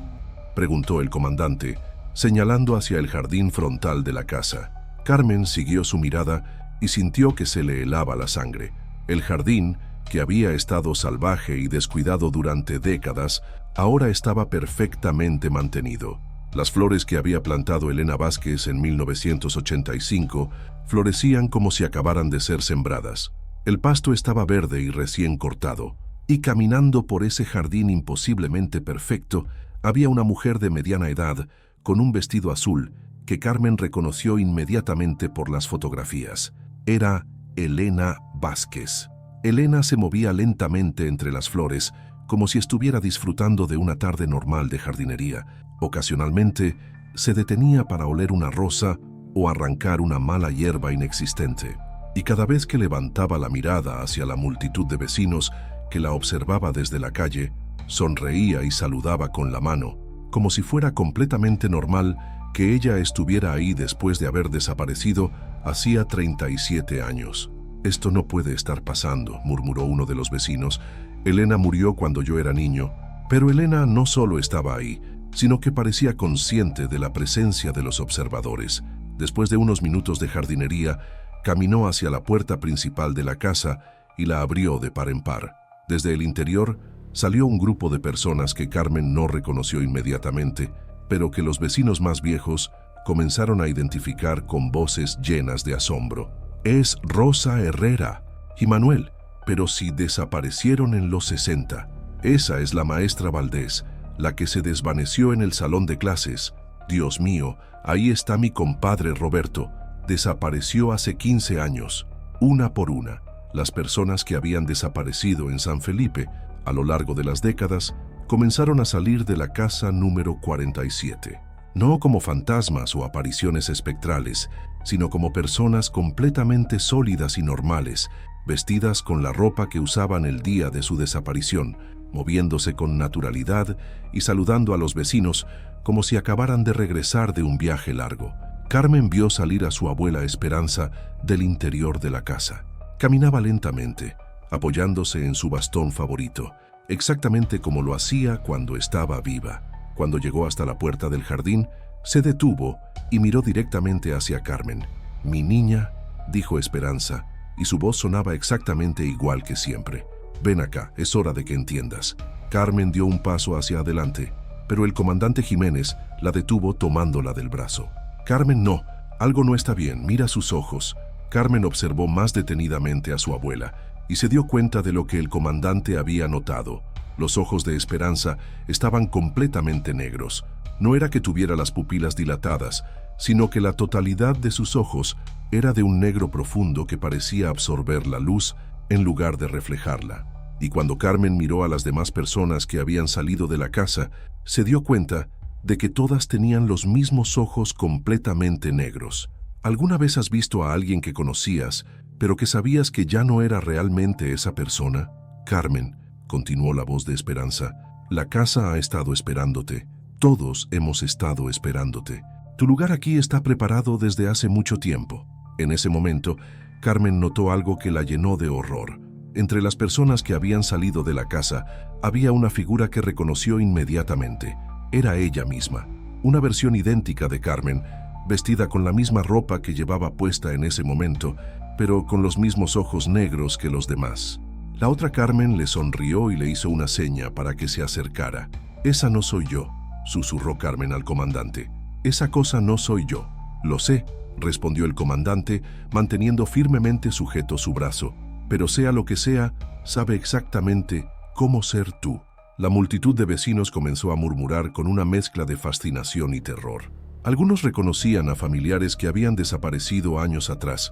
preguntó el comandante, señalando hacia el jardín frontal de la casa. Carmen siguió su mirada y sintió que se le helaba la sangre. El jardín, que había estado salvaje y descuidado durante décadas, ahora estaba perfectamente mantenido. Las flores que había plantado Elena Vázquez en 1985 florecían como si acabaran de ser sembradas. El pasto estaba verde y recién cortado, y caminando por ese jardín imposiblemente perfecto, había una mujer de mediana edad, con un vestido azul, que Carmen reconoció inmediatamente por las fotografías. Era Elena Vázquez. Elena se movía lentamente entre las flores, como si estuviera disfrutando de una tarde normal de jardinería. Ocasionalmente, se detenía para oler una rosa o arrancar una mala hierba inexistente. Y cada vez que levantaba la mirada hacia la multitud de vecinos que la observaba desde la calle, sonreía y saludaba con la mano, como si fuera completamente normal que ella estuviera ahí después de haber desaparecido hacía 37 años. «Esto no puede estar pasando», murmuró uno de los vecinos. «Elena murió cuando yo era niño». Pero Elena no solo estaba ahí, sino que parecía consciente de la presencia de los observadores. Después de unos minutos de jardinería, caminó hacia la puerta principal de la casa y la abrió de par en par. Desde el interior salió un grupo de personas que Carmen no reconoció inmediatamente, pero que los vecinos más viejos comenzaron a identificar con voces llenas de asombro. «Es Rosa Herrera y Manuel, pero si desaparecieron en los 60. Esa es la maestra Valdés, la que se desvaneció en el salón de clases. Dios mío, ahí está mi compadre Roberto. Desapareció hace 15 años». Una por una, las personas que habían desaparecido en San Felipe a lo largo de las décadas comenzaron a salir de la casa número 47. No como fantasmas o apariciones espectrales, sino como personas completamente sólidas y normales, vestidas con la ropa que usaban el día de su desaparición, moviéndose con naturalidad y saludando a los vecinos como si acabaran de regresar de un viaje largo. Carmen vio salir a su abuela Esperanza del interior de la casa. Caminaba lentamente, apoyándose en su bastón favorito, exactamente como lo hacía cuando estaba viva. Cuando llegó hasta la puerta del jardín, se detuvo y miró directamente hacia Carmen. «Mi niña», dijo Esperanza, y su voz sonaba exactamente igual que siempre. «Ven acá, es hora de que entiendas». Carmen dio un paso hacia adelante, pero el comandante Jiménez la detuvo tomándola del brazo. «Carmen, no, algo no está bien, mira sus ojos». Carmen observó más detenidamente a su abuela y se dio cuenta de lo que el comandante había notado. Los ojos de Esperanza estaban completamente negros. No era que tuviera las pupilas dilatadas, sino que la totalidad de sus ojos era de un negro profundo que parecía absorber la luz en lugar de reflejarla. Y cuando Carmen miró a las demás personas que habían salido de la casa, se dio cuenta de que todas tenían los mismos ojos completamente negros. ¿Alguna vez has visto a alguien que conocías, pero que sabías que ya no era realmente esa persona? Carmen, continuó la voz de Esperanza, la casa ha estado esperándote. Todos hemos estado esperándote. Tu lugar aquí está preparado desde hace mucho tiempo. En ese momento, Carmen notó algo que la llenó de horror. Entre las personas que habían salido de la casa, había una figura que reconoció inmediatamente. Era ella misma, una versión idéntica de Carmen, vestida con la misma ropa que llevaba puesta en ese momento, pero con los mismos ojos negros que los demás. La otra Carmen le sonrió y le hizo una seña para que se acercara. «Esa no soy yo», susurró Carmen al comandante. «Esa cosa no soy yo». «Lo sé», respondió el comandante, manteniendo firmemente sujeto su brazo. «Pero sea lo que sea, sabe exactamente cómo ser tú». La multitud de vecinos comenzó a murmurar con una mezcla de fascinación y terror. Algunos reconocían a familiares que habían desaparecido años atrás,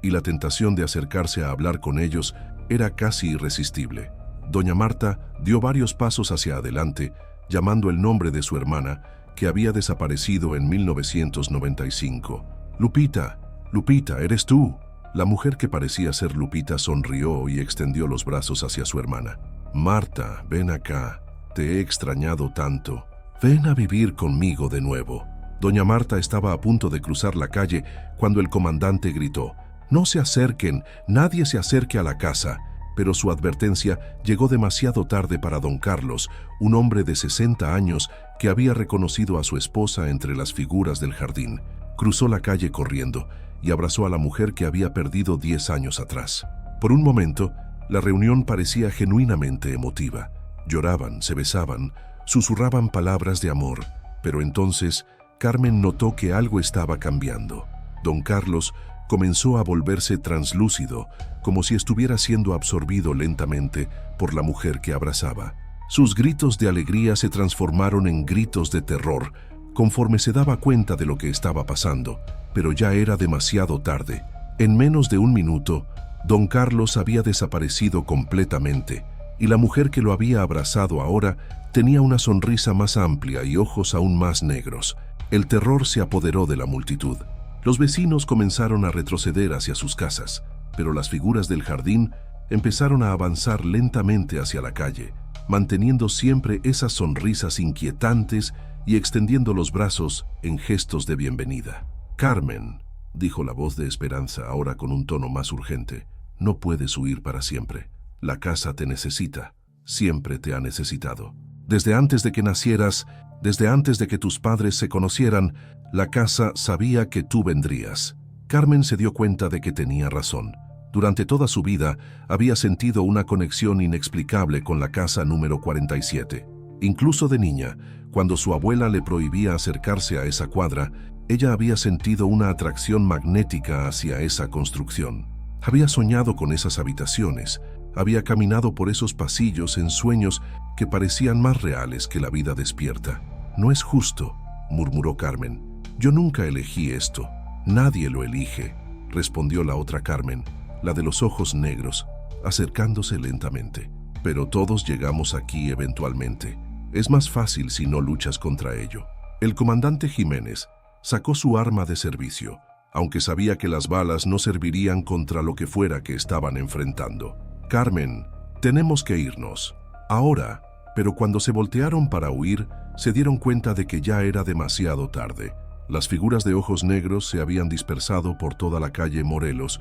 y la tentación de acercarse a hablar con ellos era casi irresistible. Doña Marta dio varios pasos hacia adelante, llamando el nombre de su hermana, que había desaparecido en 1995. «Lupita», Lupita, ¿eres tú? La mujer que parecía ser Lupita sonrió y extendió los brazos hacia su hermana. Marta, ven acá. Te he extrañado tanto. Ven a vivir conmigo de nuevo. Doña Marta estaba a punto de cruzar la calle cuando el comandante gritó: «No se acerquen, nadie se acerque a la casa». Pero su advertencia llegó demasiado tarde para don Carlos, un hombre de 60 años que había reconocido a su esposa entre las figuras del jardín. Cruzó la calle corriendo y abrazó a la mujer que había perdido 10 años atrás. Por un momento, la reunión parecía genuinamente emotiva. Lloraban, se besaban, susurraban palabras de amor, pero entonces Carmen notó que algo estaba cambiando. Don Carlos comenzó a volverse translúcido, como si estuviera siendo absorbido lentamente por la mujer que abrazaba. Sus gritos de alegría se transformaron en gritos de terror, conforme se daba cuenta de lo que estaba pasando, pero ya era demasiado tarde. En menos de un minuto, don Carlos había desaparecido completamente, y la mujer que lo había abrazado ahora tenía una sonrisa más amplia y ojos aún más negros. El terror se apoderó de la multitud. Los vecinos comenzaron a retroceder hacia sus casas, pero las figuras del jardín empezaron a avanzar lentamente hacia la calle, manteniendo siempre esas sonrisas inquietantes y extendiendo los brazos en gestos de bienvenida. «Carmen», dijo la voz de Esperanza, ahora con un tono más urgente, «no puedes huir para siempre. La casa te necesita, siempre te ha necesitado. Desde antes de que nacieras, desde antes de que tus padres se conocieran, la casa sabía que tú vendrías». Carmen se dio cuenta de que tenía razón. Durante toda su vida había sentido una conexión inexplicable con la casa número 47. Incluso de niña, cuando su abuela le prohibía acercarse a esa cuadra, ella había sentido una atracción magnética hacia esa construcción. Había soñado con esas habitaciones, había caminado por esos pasillos en sueños que parecían más reales que la vida despierta. «No es justo», murmuró Carmen. «Yo nunca elegí esto. Nadie lo elige», respondió la otra Carmen, la de los ojos negros, acercándose lentamente. «Pero todos llegamos aquí eventualmente. Es más fácil si no luchas contra ello». El comandante Jiménez sacó su arma de servicio, aunque sabía que las balas no servirían contra lo que fuera que estaban enfrentando. «Carmen, tenemos que irnos. Ahora». Pero cuando se voltearon para huir, se dieron cuenta de que ya era demasiado tarde. Las figuras de ojos negros se habían dispersado por toda la calle Morelos,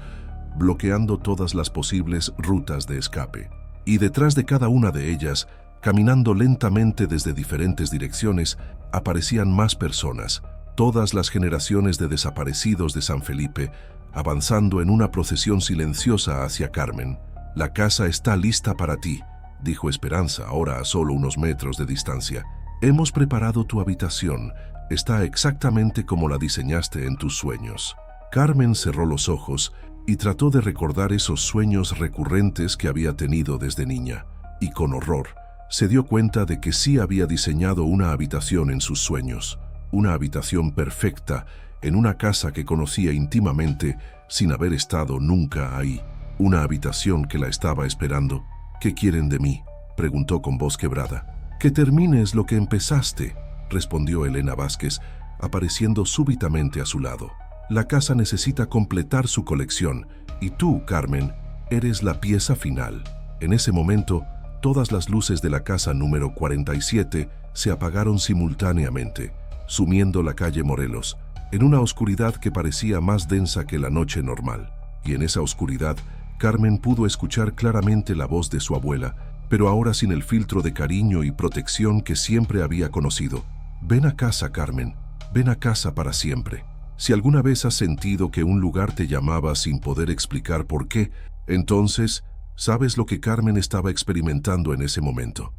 bloqueando todas las posibles rutas de escape. Y detrás de cada una de ellas, caminando lentamente desde diferentes direcciones, aparecían más personas, todas las generaciones de desaparecidos de San Felipe, avanzando en una procesión silenciosa hacia Carmen. «La casa está lista para ti», dijo Esperanza, ahora a solo unos metros de distancia. «Hemos preparado tu habitación. Está exactamente como la diseñaste en tus sueños». Carmen cerró los ojos y trató de recordar esos sueños recurrentes que había tenido desde niña. Y con horror, se dio cuenta de que sí había diseñado una habitación en sus sueños. Una habitación perfecta, en una casa que conocía íntimamente, sin haber estado nunca ahí. Una habitación que la estaba esperando. «¿Qué quieren de mí?», preguntó con voz quebrada. «Que termines lo que empezaste», respondió Elena Vázquez, apareciendo súbitamente a su lado. «La casa necesita completar su colección, y tú, Carmen, eres la pieza final». En ese momento, todas las luces de la casa número 47 se apagaron simultáneamente, sumiendo la calle Morelos en una oscuridad que parecía más densa que la noche normal. Y en esa oscuridad, Carmen pudo escuchar claramente la voz de su abuela, pero ahora sin el filtro de cariño y protección que siempre había conocido. «Ven a casa, Carmen, ven a casa para siempre». Si alguna vez has sentido que un lugar te llamaba sin poder explicar por qué, entonces, ¿sabes lo que Carmen estaba experimentando en ese momento?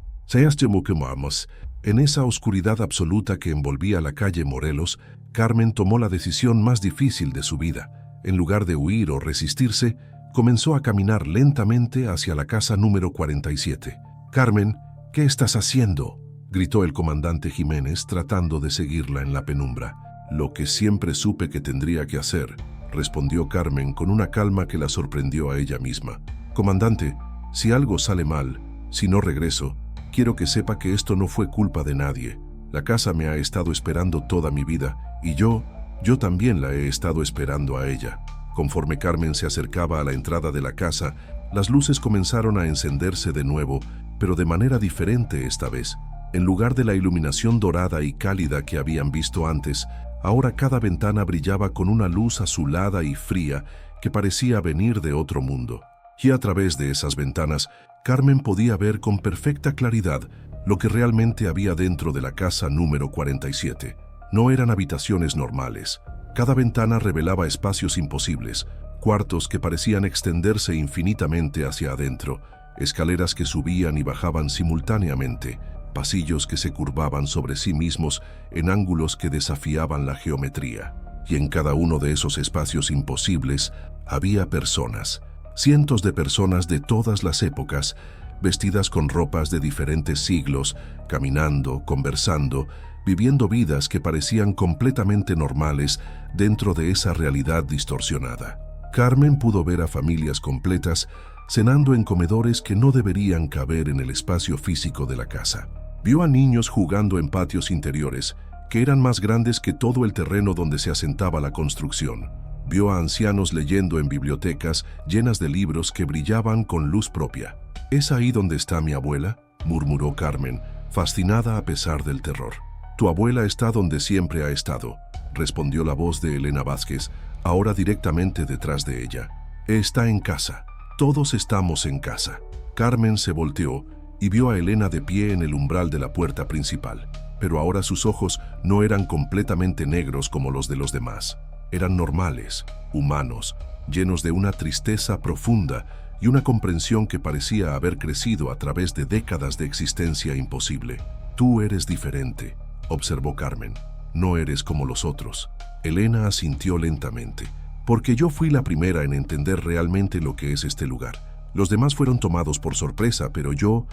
En esa oscuridad absoluta que envolvía la calle Morelos, Carmen tomó la decisión más difícil de su vida. En lugar de huir o resistirse, comenzó a caminar lentamente hacia la casa número 47. «Carmen, ¿qué estás haciendo?», gritó el comandante Jiménez, tratando de seguirla en la penumbra. «Lo que siempre supe que tendría que hacer», respondió Carmen con una calma que la sorprendió a ella misma. «Comandante, si algo sale mal, si no regreso, quiero que sepa que esto no fue culpa de nadie. La casa me ha estado esperando toda mi vida, y yo Yo también la he estado esperando a ella. Conforme Carmen se acercaba a la entrada de la casa, las luces comenzaron a encenderse de nuevo, pero de manera diferente esta vez. En lugar de la iluminación dorada y cálida que habían visto antes, ahora cada ventana brillaba con una luz azulada y fría que parecía venir de otro mundo. Y a través de esas ventanas, Carmen podía ver con perfecta claridad lo que realmente había dentro de la casa número 47. No eran habitaciones normales. Cada ventana revelaba espacios imposibles, cuartos que parecían extenderse infinitamente hacia adentro, escaleras que subían y bajaban simultáneamente, pasillos que se curvaban sobre sí mismos en ángulos que desafiaban la geometría. Y en cada uno de esos espacios imposibles había personas, cientos de personas de todas las épocas, vestidas con ropas de diferentes siglos, caminando, conversando, viviendo vidas que parecían completamente normales dentro de esa realidad distorsionada. Carmen pudo ver a familias completas cenando en comedores que no deberían caber en el espacio físico de la casa. Vio a niños jugando en patios interiores, que eran más grandes que todo el terreno donde se asentaba la construcción. Vio a ancianos leyendo en bibliotecas llenas de libros que brillaban con luz propia. «¿Es ahí donde está mi abuela?», murmuró Carmen, fascinada a pesar del terror. «Tu abuela está donde siempre ha estado», respondió la voz de Elena Vázquez, ahora directamente detrás de ella. «Está en casa. Todos estamos en casa». Carmen se volteó y vio a Elena de pie en el umbral de la puerta principal, pero ahora sus ojos no eran completamente negros como los de los demás. Eran normales, humanos, llenos de una tristeza profunda y una comprensión que parecía haber crecido a través de décadas de existencia imposible. «Tú eres diferente», observó Carmen. «No eres como los otros». Elena asintió lentamente. «Porque yo fui la primera en entender realmente lo que es este lugar. Los demás fueron tomados por sorpresa, pero yo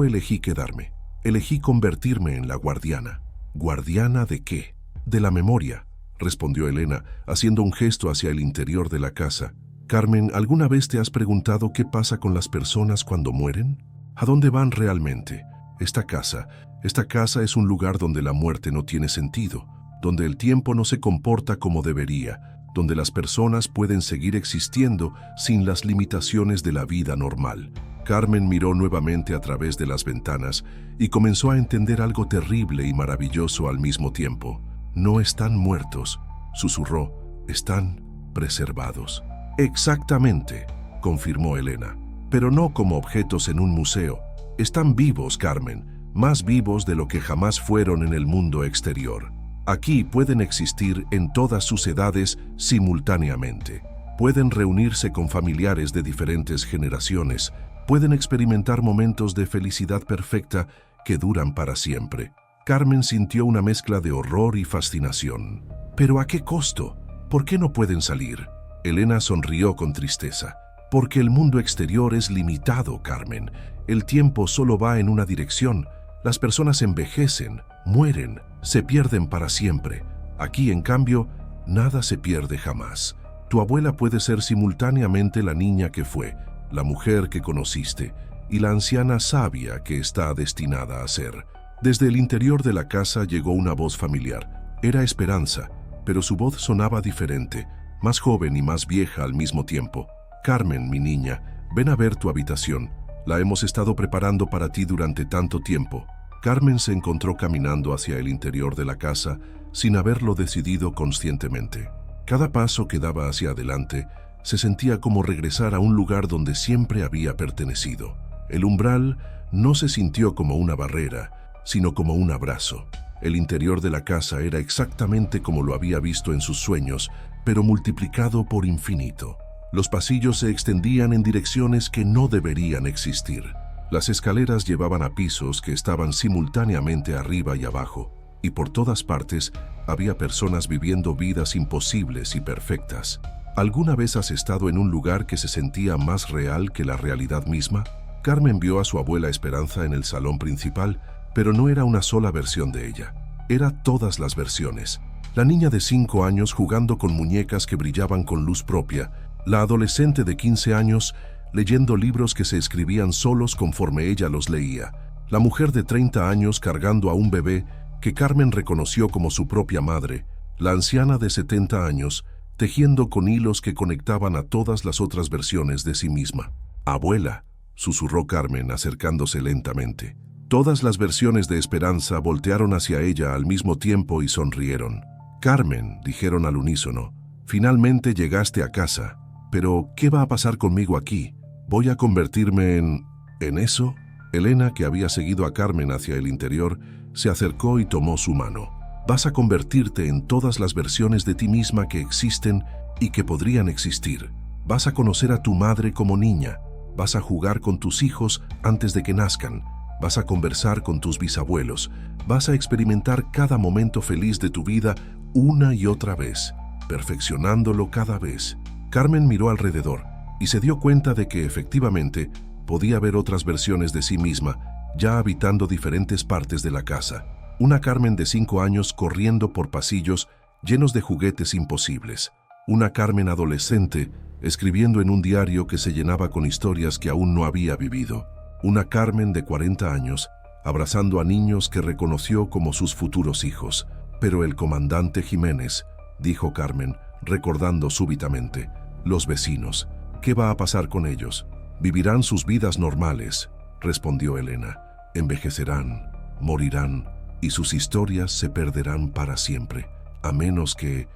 elegí quedarme. Elegí convertirme en la guardiana». «¿Guardiana de qué?». «De la memoria», respondió Elena, haciendo un gesto hacia el interior de la casa. «Carmen, ¿alguna vez te has preguntado qué pasa con las personas cuando mueren? ¿A dónde van realmente? Esta casa es un lugar donde la muerte no tiene sentido, donde el tiempo no se comporta como debería, donde las personas pueden seguir existiendo sin las limitaciones de la vida normal». Carmen miró nuevamente a través de las ventanas y comenzó a entender algo terrible y maravilloso al mismo tiempo. «No están muertos», susurró, «están preservados». «Exactamente», confirmó Elena, «pero no como objetos en un museo. Están vivos, Carmen, más vivos de lo que jamás fueron en el mundo exterior. Aquí pueden existir en todas sus edades simultáneamente. Pueden reunirse con familiares de diferentes generaciones, pueden experimentar momentos de felicidad perfecta que duran para siempre». Carmen sintió una mezcla de horror y fascinación. «¿Pero a qué costo? ¿Por qué no pueden salir?». Elena sonrió con tristeza. «Porque el mundo exterior es limitado, Carmen. El tiempo solo va en una dirección. Las personas envejecen, mueren, se pierden para siempre. Aquí, en cambio, nada se pierde jamás. Tu abuela puede ser simultáneamente la niña que fue, la mujer que conociste y la anciana sabia que está destinada a ser». Desde el interior de la casa llegó una voz familiar. Era Esperanza, pero su voz sonaba diferente, más joven y más vieja al mismo tiempo. «Carmen, mi niña, ven a ver tu habitación. La hemos estado preparando para ti durante tanto tiempo». Carmen se encontró caminando hacia el interior de la casa sin haberlo decidido conscientemente. Cada paso que daba hacia adelante se sentía como regresar a un lugar donde siempre había pertenecido. El umbral no se sintió como una barrera, sino como un abrazo. El interior de la casa era exactamente como lo había visto en sus sueños, pero multiplicado por infinito. Los pasillos se extendían en direcciones que no deberían existir. Las escaleras llevaban a pisos que estaban simultáneamente arriba y abajo, y por todas partes había personas viviendo vidas imposibles y perfectas. ¿Alguna vez has estado en un lugar que se sentía más real que la realidad misma? Carmen vio a su abuela Esperanza en el salón principal, pero no era una sola versión de ella. Era todas las versiones. La niña de 5 años jugando con muñecas que brillaban con luz propia, la adolescente de 15 años leyendo libros que se escribían solos conforme ella los leía, la mujer de 30 años cargando a un bebé que Carmen reconoció como su propia madre, la anciana de 70 años, tejiendo con hilos que conectaban a todas las otras versiones de sí misma. «Abuela», susurró Carmen acercándose lentamente. Todas las versiones de Esperanza voltearon hacia ella al mismo tiempo y sonrieron. «Carmen», dijeron al unísono, «finalmente llegaste a casa. Pero, ¿qué va a pasar conmigo aquí? ¿Voy a convertirme en eso?» Elena, que había seguido a Carmen hacia el interior, se acercó y tomó su mano. «Vas a convertirte en todas las versiones de ti misma que existen y que podrían existir. Vas a conocer a tu madre como niña. Vas a jugar con tus hijos antes de que nazcan. Vas a conversar con tus bisabuelos. Vas a experimentar cada momento feliz de tu vida una y otra vez, perfeccionándolo cada vez». Carmen miró alrededor y se dio cuenta de que efectivamente podía ver otras versiones de sí misma ya habitando diferentes partes de la casa. Una Carmen de 5 años corriendo por pasillos llenos de juguetes imposibles. Una Carmen adolescente escribiendo en un diario que se llenaba con historias que aún no había vivido. Una Carmen de 40 años abrazando a niños que reconoció como sus futuros hijos. «Pero el comandante Jiménez», dijo Carmen, recordando súbitamente, «los vecinos, ¿qué va a pasar con ellos? Vivirán sus vidas normales», respondió Elena. «Envejecerán, morirán, y sus historias se perderán para siempre, a menos que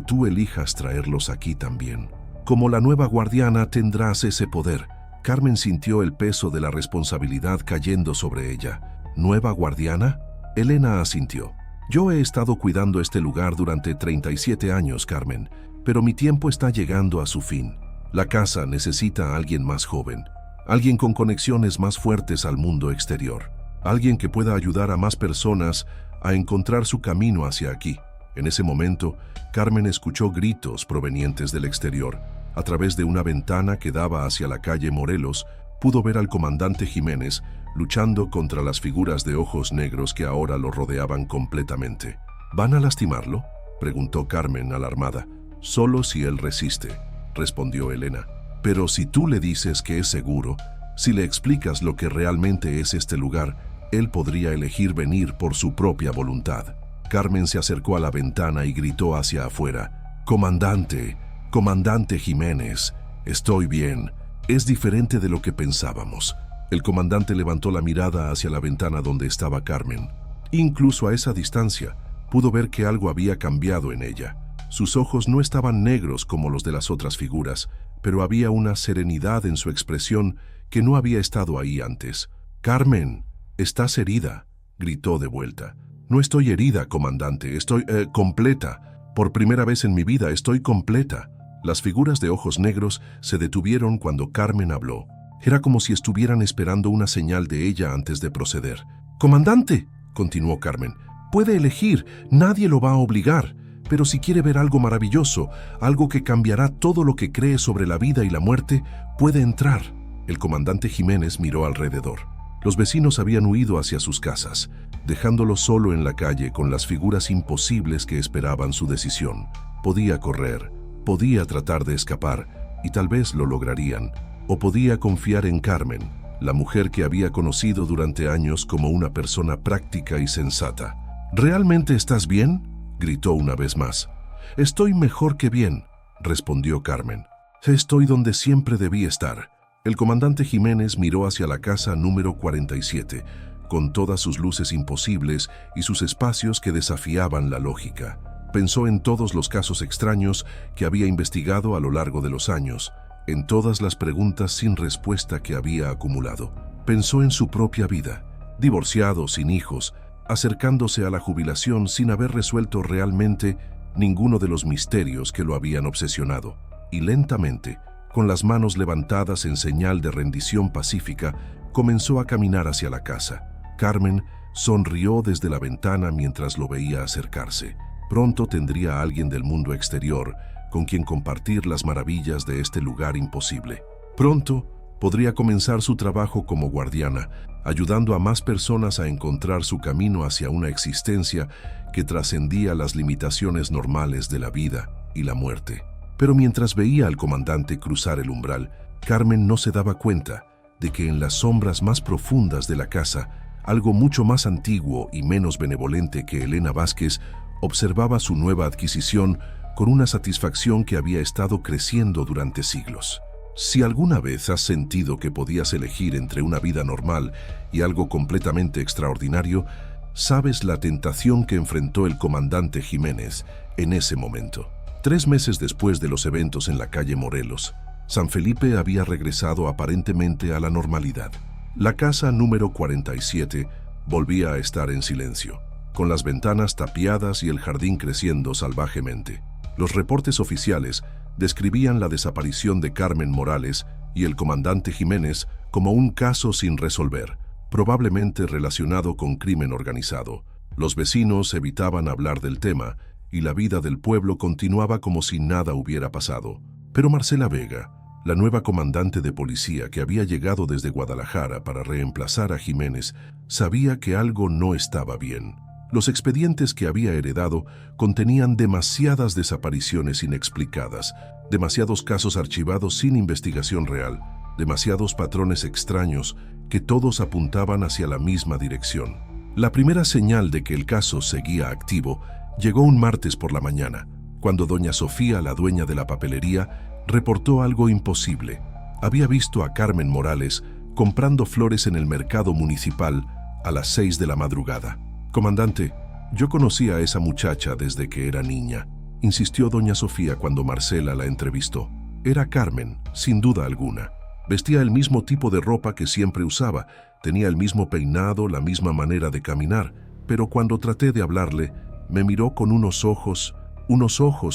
tú elijas traerlos aquí también. Como la nueva guardiana tendrás ese poder». Carmen sintió el peso de la responsabilidad cayendo sobre ella. «¿Nueva guardiana?». Elena asintió. «Yo he estado cuidando este lugar durante 37 años, Carmen, pero mi tiempo está llegando a su fin. La casa necesita a alguien más joven, alguien con conexiones más fuertes al mundo exterior, alguien que pueda ayudar a más personas a encontrar su camino hacia aquí». En ese momento, Carmen escuchó gritos provenientes del exterior. A través de una ventana que daba hacia la calle Morelos, pudo ver al comandante Jiménez luchando contra las figuras de ojos negros que ahora lo rodeaban completamente. «¿Van a lastimarlo?», preguntó Carmen alarmada. «Solo si él resiste», respondió Elena. «Pero si tú le dices que es seguro, si le explicas lo que realmente es este lugar, él podría elegir venir por su propia voluntad». Carmen se acercó a la ventana y gritó hacia afuera. «Comandante, comandante Jiménez, estoy bien. Es diferente de lo que pensábamos». El comandante levantó la mirada hacia la ventana donde estaba Carmen. Incluso a esa distancia, pudo ver que algo había cambiado en ella. Sus ojos no estaban negros como los de las otras figuras, pero había una serenidad en su expresión que no había estado ahí antes. «Carmen, estás herida», gritó de vuelta. «No estoy herida, comandante, estoy completa. Por primera vez en mi vida estoy completa». Las figuras de ojos negros se detuvieron cuando Carmen habló. Era como si estuvieran esperando una señal de ella antes de proceder. «Comandante», continuó Carmen, «puede elegir, nadie lo va a obligar. Pero si quiere ver algo maravilloso, algo que cambiará todo lo que cree sobre la vida y la muerte, puede entrar». El comandante Jiménez miró alrededor. Los vecinos habían huido hacia sus casas, dejándolo solo en la calle con las figuras imposibles que esperaban su decisión. Podía correr, podía tratar de escapar, y tal vez lo lograrían. O podía confiar en Carmen, la mujer que había conocido durante años como una persona práctica y sensata. «¿Realmente estás bien?», gritó una vez más. «Estoy mejor que bien», respondió Carmen. «Estoy donde siempre debí estar». El comandante Jiménez miró hacia la casa número 47, con todas sus luces imposibles y sus espacios que desafiaban la lógica. Pensó en todos los casos extraños que había investigado a lo largo de los años, en todas las preguntas sin respuesta que había acumulado. Pensó en su propia vida, divorciado, sin hijos, acercándose a la jubilación sin haber resuelto realmente ninguno de los misterios que lo habían obsesionado. Y lentamente, con las manos levantadas en señal de rendición pacífica, comenzó a caminar hacia la casa. Carmen sonrió desde la ventana mientras lo veía acercarse. Pronto tendría a alguien del mundo exterior con quien compartir las maravillas de este lugar imposible. Pronto podría comenzar su trabajo como guardiana, ayudando a más personas a encontrar su camino hacia una existencia que trascendía las limitaciones normales de la vida y la muerte. Pero mientras veía al comandante cruzar el umbral, Carmen no se daba cuenta de que en las sombras más profundas de la casa algo mucho más antiguo y menos benevolente que Elena Vázquez, observaba su nueva adquisición con una satisfacción que había estado creciendo durante siglos. Si alguna vez has sentido que podías elegir entre una vida normal y algo completamente extraordinario, sabes la tentación que enfrentó el comandante Jiménez en ese momento. 3 meses después de los eventos en la calle Morelos, San Felipe había regresado aparentemente a la normalidad. La casa número 47 volvía a estar en silencio, con las ventanas tapiadas y el jardín creciendo salvajemente. Los reportes oficiales describían la desaparición de Carmen Morales y el comandante Jiménez como un caso sin resolver, probablemente relacionado con crimen organizado. Los vecinos evitaban hablar del tema y la vida del pueblo continuaba como si nada hubiera pasado. Pero Marcela Vega, la nueva comandante de policía que había llegado desde Guadalajara para reemplazar a Jiménez, sabía que algo no estaba bien. Los expedientes que había heredado contenían demasiadas desapariciones inexplicadas, demasiados casos archivados sin investigación real, demasiados patrones extraños que todos apuntaban hacia la misma dirección. La primera señal de que el caso seguía activo llegó un martes por la mañana, cuando doña Sofía, la dueña de la papelería, reportó algo imposible. Había visto a Carmen Morales comprando flores en el mercado municipal a las 6 de la madrugada. «Comandante, yo conocí a esa muchacha desde que era niña», insistió doña Sofía cuando Marcela la entrevistó. Era Carmen, sin duda alguna. Vestía el mismo tipo de ropa que siempre usaba, tenía el mismo peinado, la misma manera de caminar, pero cuando traté de hablarle, me miró con unos ojos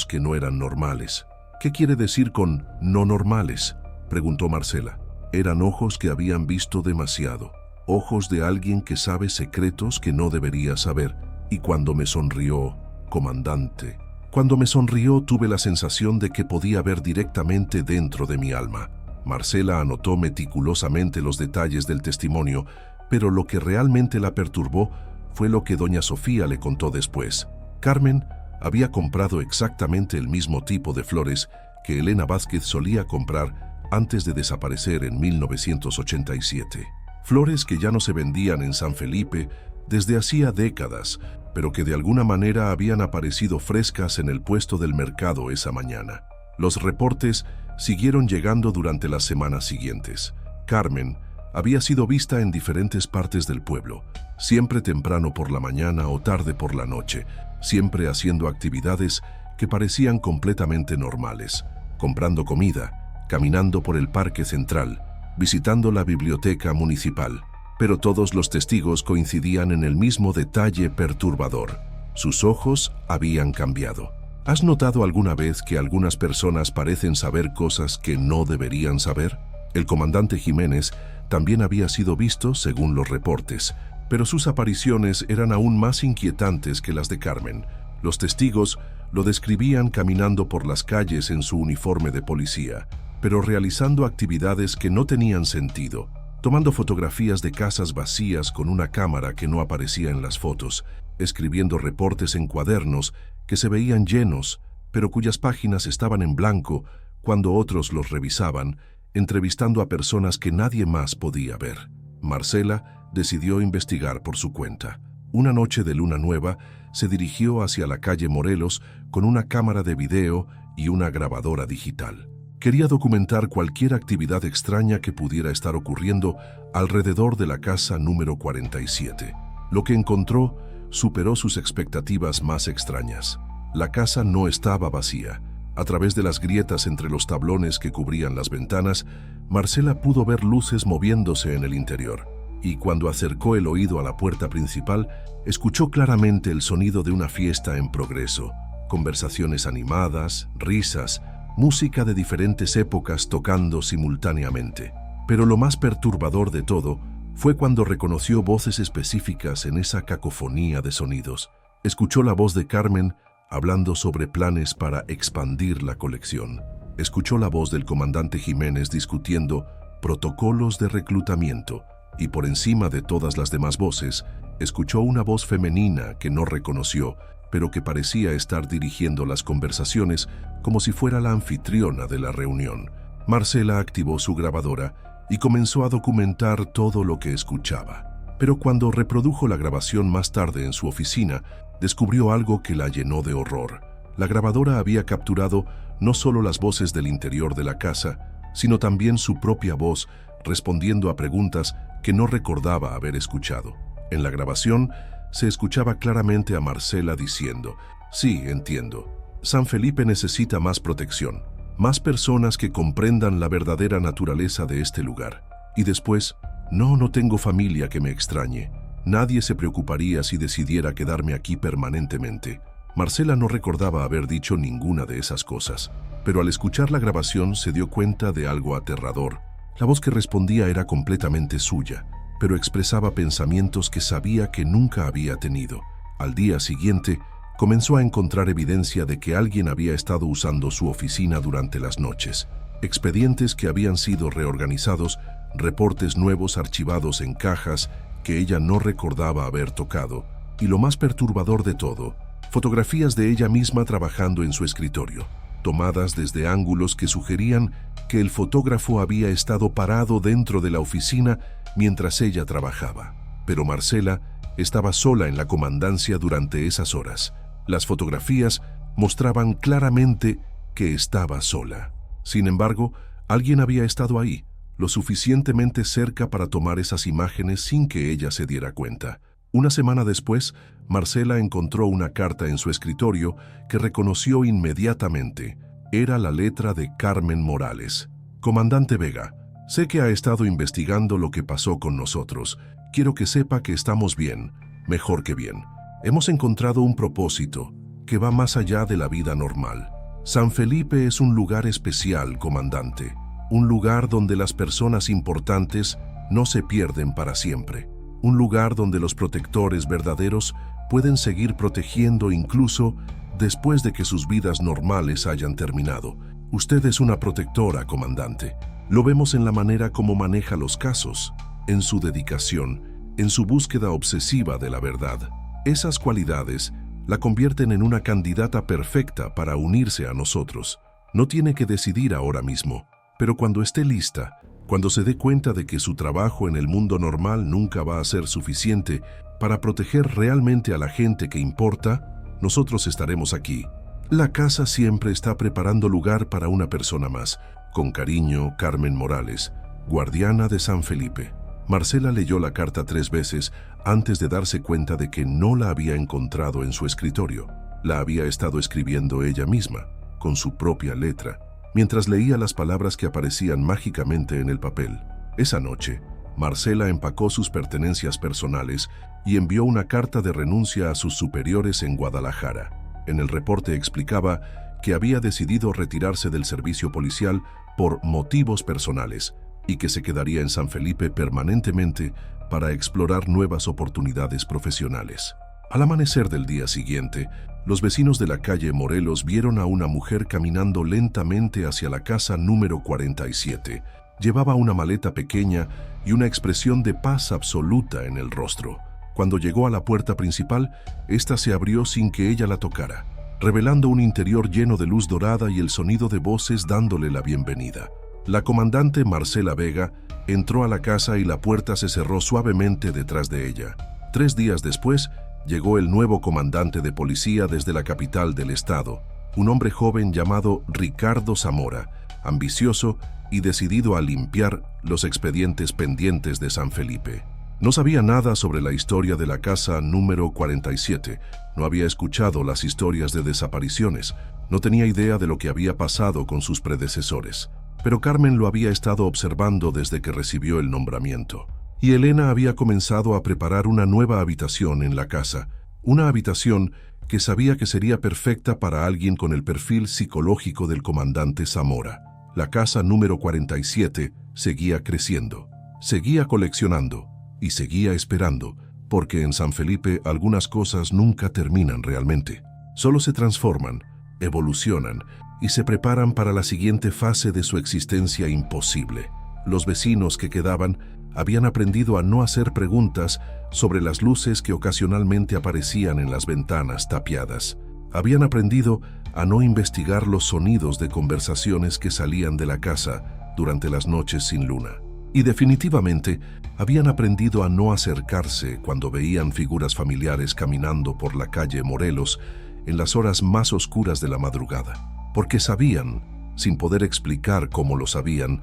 que no eran normales. «¿Qué quiere decir con no normales?», preguntó Marcela. Eran ojos que habían visto demasiado. Ojos de alguien que sabe secretos que no debería saber. Y cuando me sonrió, comandante, cuando me sonrió tuve la sensación de que podía ver directamente dentro de mi alma. Marcela anotó meticulosamente los detalles del testimonio, pero lo que realmente la perturbó fue lo que doña Sofía le contó después. Carmen había comprado exactamente el mismo tipo de flores que Elena Vázquez solía comprar antes de desaparecer en 1987. Flores que ya no se vendían en San Felipe desde hacía décadas, pero que de alguna manera habían aparecido frescas en el puesto del mercado esa mañana. Los reportes siguieron llegando durante las semanas siguientes. Carmen había sido vista en diferentes partes del pueblo, siempre temprano por la mañana o tarde por la noche, siempre haciendo actividades que parecían completamente normales, comprando comida, caminando por el parque central, visitando la biblioteca municipal. Pero todos los testigos coincidían en el mismo detalle perturbador. Sus ojos habían cambiado. ¿Has notado alguna vez que algunas personas parecen saber cosas que no deberían saber? El comandante Jiménez también había sido visto, según los reportes, pero sus apariciones eran aún más inquietantes que las de Carmen. Los testigos lo describían caminando por las calles en su uniforme de policía, pero realizando actividades que no tenían sentido, tomando fotografías de casas vacías con una cámara que no aparecía en las fotos, escribiendo reportes en cuadernos que se veían llenos, pero cuyas páginas estaban en blanco cuando otros los revisaban, entrevistando a personas que nadie más podía ver. Marcela decidió investigar por su cuenta. Una noche de luna nueva, se dirigió hacia la calle Morelos con una cámara de video y una grabadora digital. Quería documentar cualquier actividad extraña que pudiera estar ocurriendo alrededor de la casa número 47. Lo que encontró superó sus expectativas más extrañas. La casa no estaba vacía. A través de las grietas entre los tablones que cubrían las ventanas, Marcela pudo ver luces moviéndose en el interior. Y cuando acercó el oído a la puerta principal, escuchó claramente el sonido de una fiesta en progreso. Conversaciones animadas, risas, música de diferentes épocas tocando simultáneamente. Pero lo más perturbador de todo fue cuando reconoció voces específicas en esa cacofonía de sonidos. Escuchó la voz de Carmen hablando sobre planes para expandir la colección. Escuchó la voz del comandante Jiménez discutiendo protocolos de reclutamiento. Y por encima de todas las demás voces, escuchó una voz femenina que no reconoció, pero que parecía estar dirigiendo las conversaciones como si fuera la anfitriona de la reunión. Marcela activó su grabadora y comenzó a documentar todo lo que escuchaba. Pero cuando reprodujo la grabación más tarde en su oficina, descubrió algo que la llenó de horror. La grabadora había capturado no solo las voces del interior de la casa, sino también su propia voz respondiendo a preguntas que no recordaba haber escuchado. En la grabación se escuchaba claramente a Marcela diciendo: «Sí, entiendo. San Felipe necesita más protección, más personas que comprendan la verdadera naturaleza de este lugar». Y después: no tengo familia que me extrañe. Nadie se preocuparía si decidiera quedarme aquí permanentemente». Marcela no recordaba haber dicho ninguna de esas cosas, pero al escuchar la grabación se dio cuenta de algo aterrador. La voz que respondía era completamente suya, pero expresaba pensamientos que sabía que nunca había tenido. Al día siguiente, comenzó a encontrar evidencia de que alguien había estado usando su oficina durante las noches. Expedientes que habían sido reorganizados, reportes nuevos archivados en cajas que ella no recordaba haber tocado, y lo más perturbador de todo, fotografías de ella misma trabajando en su escritorio, tomadas desde ángulos que sugerían que el fotógrafo había estado parado dentro de la oficina mientras ella trabajaba. Pero Marcela estaba sola en la comandancia durante esas horas. Las fotografías mostraban claramente que estaba sola. Sin embargo, alguien había estado ahí, lo suficientemente cerca para tomar esas imágenes sin que ella se diera cuenta. Una semana después, Marcela encontró una carta en su escritorio que reconoció inmediatamente. Era la letra de Carmen Morales. «Comandante Vega, sé que ha estado investigando lo que pasó con nosotros. Quiero que sepa que estamos bien, mejor que bien. Hemos encontrado un propósito que va más allá de la vida normal. San Felipe es un lugar especial, comandante. Un lugar donde las personas importantes no se pierden para siempre. Un lugar donde los protectores verdaderos pueden seguir protegiendo incluso después de que sus vidas normales hayan terminado. Usted es una protectora, comandante. Lo vemos en la manera como maneja los casos, en su dedicación, en su búsqueda obsesiva de la verdad. Esas cualidades la convierten en una candidata perfecta para unirse a nosotros. No tiene que decidir ahora mismo, pero cuando esté lista, cuando se dé cuenta de que su trabajo en el mundo normal nunca va a ser suficiente para proteger realmente a la gente que importa, nosotros estaremos aquí. La casa siempre está preparando lugar para una persona más. Con cariño, Carmen Morales, guardiana de San Felipe». Marcela leyó la carta 3 veces antes de darse cuenta de que no la había encontrado en su escritorio. La había estado escribiendo ella misma, con su propia letra, mientras leía las palabras que aparecían mágicamente en el papel. Esa noche, Marcela empacó sus pertenencias personales y envió una carta de renuncia a sus superiores en Guadalajara. En el reporte explicaba que había decidido retirarse del servicio policial por motivos personales y que se quedaría en San Felipe permanentemente para explorar nuevas oportunidades profesionales. Al amanecer del día siguiente, los vecinos de la calle Morelos vieron a una mujer caminando lentamente hacia la casa número 47. Llevaba una maleta pequeña y una expresión de paz absoluta en el rostro. Cuando llegó a la puerta principal, ésta se abrió sin que ella la tocara, revelando un interior lleno de luz dorada y el sonido de voces dándole la bienvenida. La comandante Marcela Vega entró a la casa y la puerta se cerró suavemente detrás de ella. 3 días después, llegó el nuevo comandante de policía desde la capital del estado, un hombre joven llamado Ricardo Zamora, ambicioso y decidido a limpiar los expedientes pendientes de San Felipe. No sabía nada sobre la historia de la casa número 47, no había escuchado las historias de desapariciones, no tenía idea de lo que había pasado con sus predecesores. Pero Carmen lo había estado observando desde que recibió el nombramiento. Y Elena había comenzado a preparar una nueva habitación en la casa, una habitación que sabía que sería perfecta para alguien con el perfil psicológico del comandante Zamora. La casa número 47 seguía creciendo, seguía coleccionando y seguía esperando, porque en San Felipe algunas cosas nunca terminan realmente. Solo se transforman, evolucionan y se preparan para la siguiente fase de su existencia imposible. Los vecinos que quedaban habían aprendido a no hacer preguntas sobre las luces que ocasionalmente aparecían en las ventanas tapiadas. Habían aprendido a no investigar los sonidos de conversaciones que salían de la casa durante las noches sin luna. Y definitivamente habían aprendido a no acercarse cuando veían figuras familiares caminando por la calle Morelos en las horas más oscuras de la madrugada, porque sabían, sin poder explicar cómo lo sabían,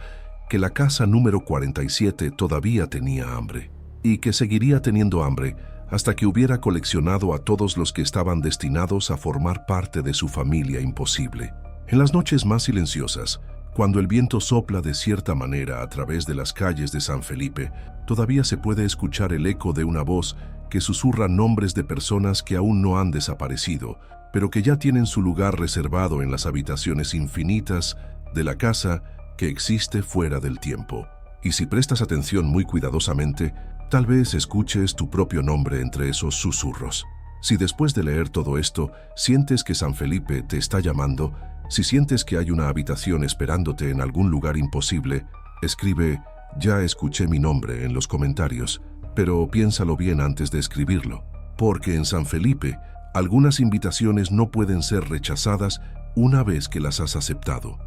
que la casa número 47 todavía tenía hambre, y que seguiría teniendo hambre hasta que hubiera coleccionado a todos los que estaban destinados a formar parte de su familia imposible. En las noches más silenciosas, cuando el viento sopla de cierta manera a través de las calles de San Felipe, todavía se puede escuchar el eco de una voz que susurra nombres de personas que aún no han desaparecido, pero que ya tienen su lugar reservado en las habitaciones infinitas de la casa que existe fuera del tiempo. Y si prestas atención muy cuidadosamente, tal vez escuches tu propio nombre entre esos susurros. Si después de leer todo esto sientes que San Felipe te está llamando, si sientes que hay una habitación esperándote en algún lugar imposible, escribe "Ya escuché mi nombre" en los comentarios, pero piénsalo bien antes de escribirlo, porque en San Felipe algunas invitaciones no pueden ser rechazadas una vez que las has aceptado.